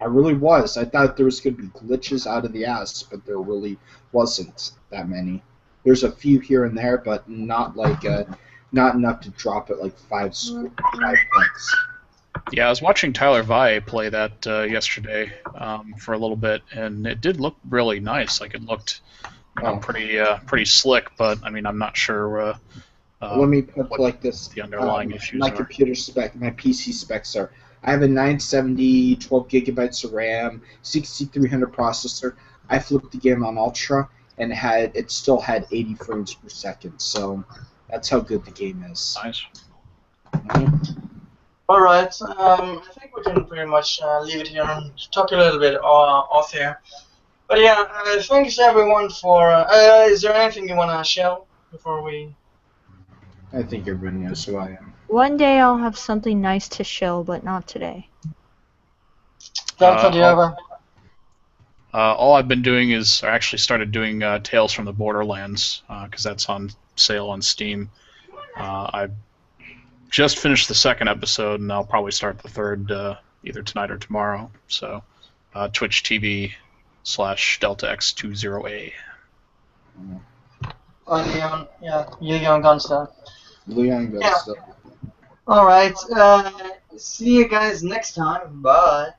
Speaker 4: I really was. I thought there was going to be glitches out of the ass, but there really wasn't that many. There's a few here and there, but not enough to drop it like 5 points.
Speaker 5: Yeah, I was watching Tyler Valle play that yesterday for a little bit, and it did look really nice. Like, it looked pretty slick, but I mean, I'm not sure.
Speaker 4: Let me put it like this:
Speaker 5: the underlying issues.
Speaker 4: My computer spec, my PC specs are: I have a 970, 12 gigabytes of RAM, 6300 processor. I flipped the game on Ultra, and it still had 80 frames per second. So that's how good the game is.
Speaker 5: Nice.
Speaker 4: Mm-hmm.
Speaker 1: All right. I think we can pretty much leave it here and talk a little bit off here. But yeah, thanks everyone for. Is there anything you wanna share before we?
Speaker 4: I think everybody knows who I am.
Speaker 3: One day I'll have something nice to show, but not today.
Speaker 1: Delta, do you have a?
Speaker 5: All I've been doing is, I actually started doing Tales from the Borderlands, because that's on sale on Steam. I just finished the second episode, and I'll probably start the third either tonight or tomorrow. So, Twitch TV/DeltaX20A.
Speaker 1: Leon, yeah, Leon Gunster.
Speaker 4: Leon goes
Speaker 1: Yeah.
Speaker 4: stuff.
Speaker 1: All right. See you guys next time. Bye.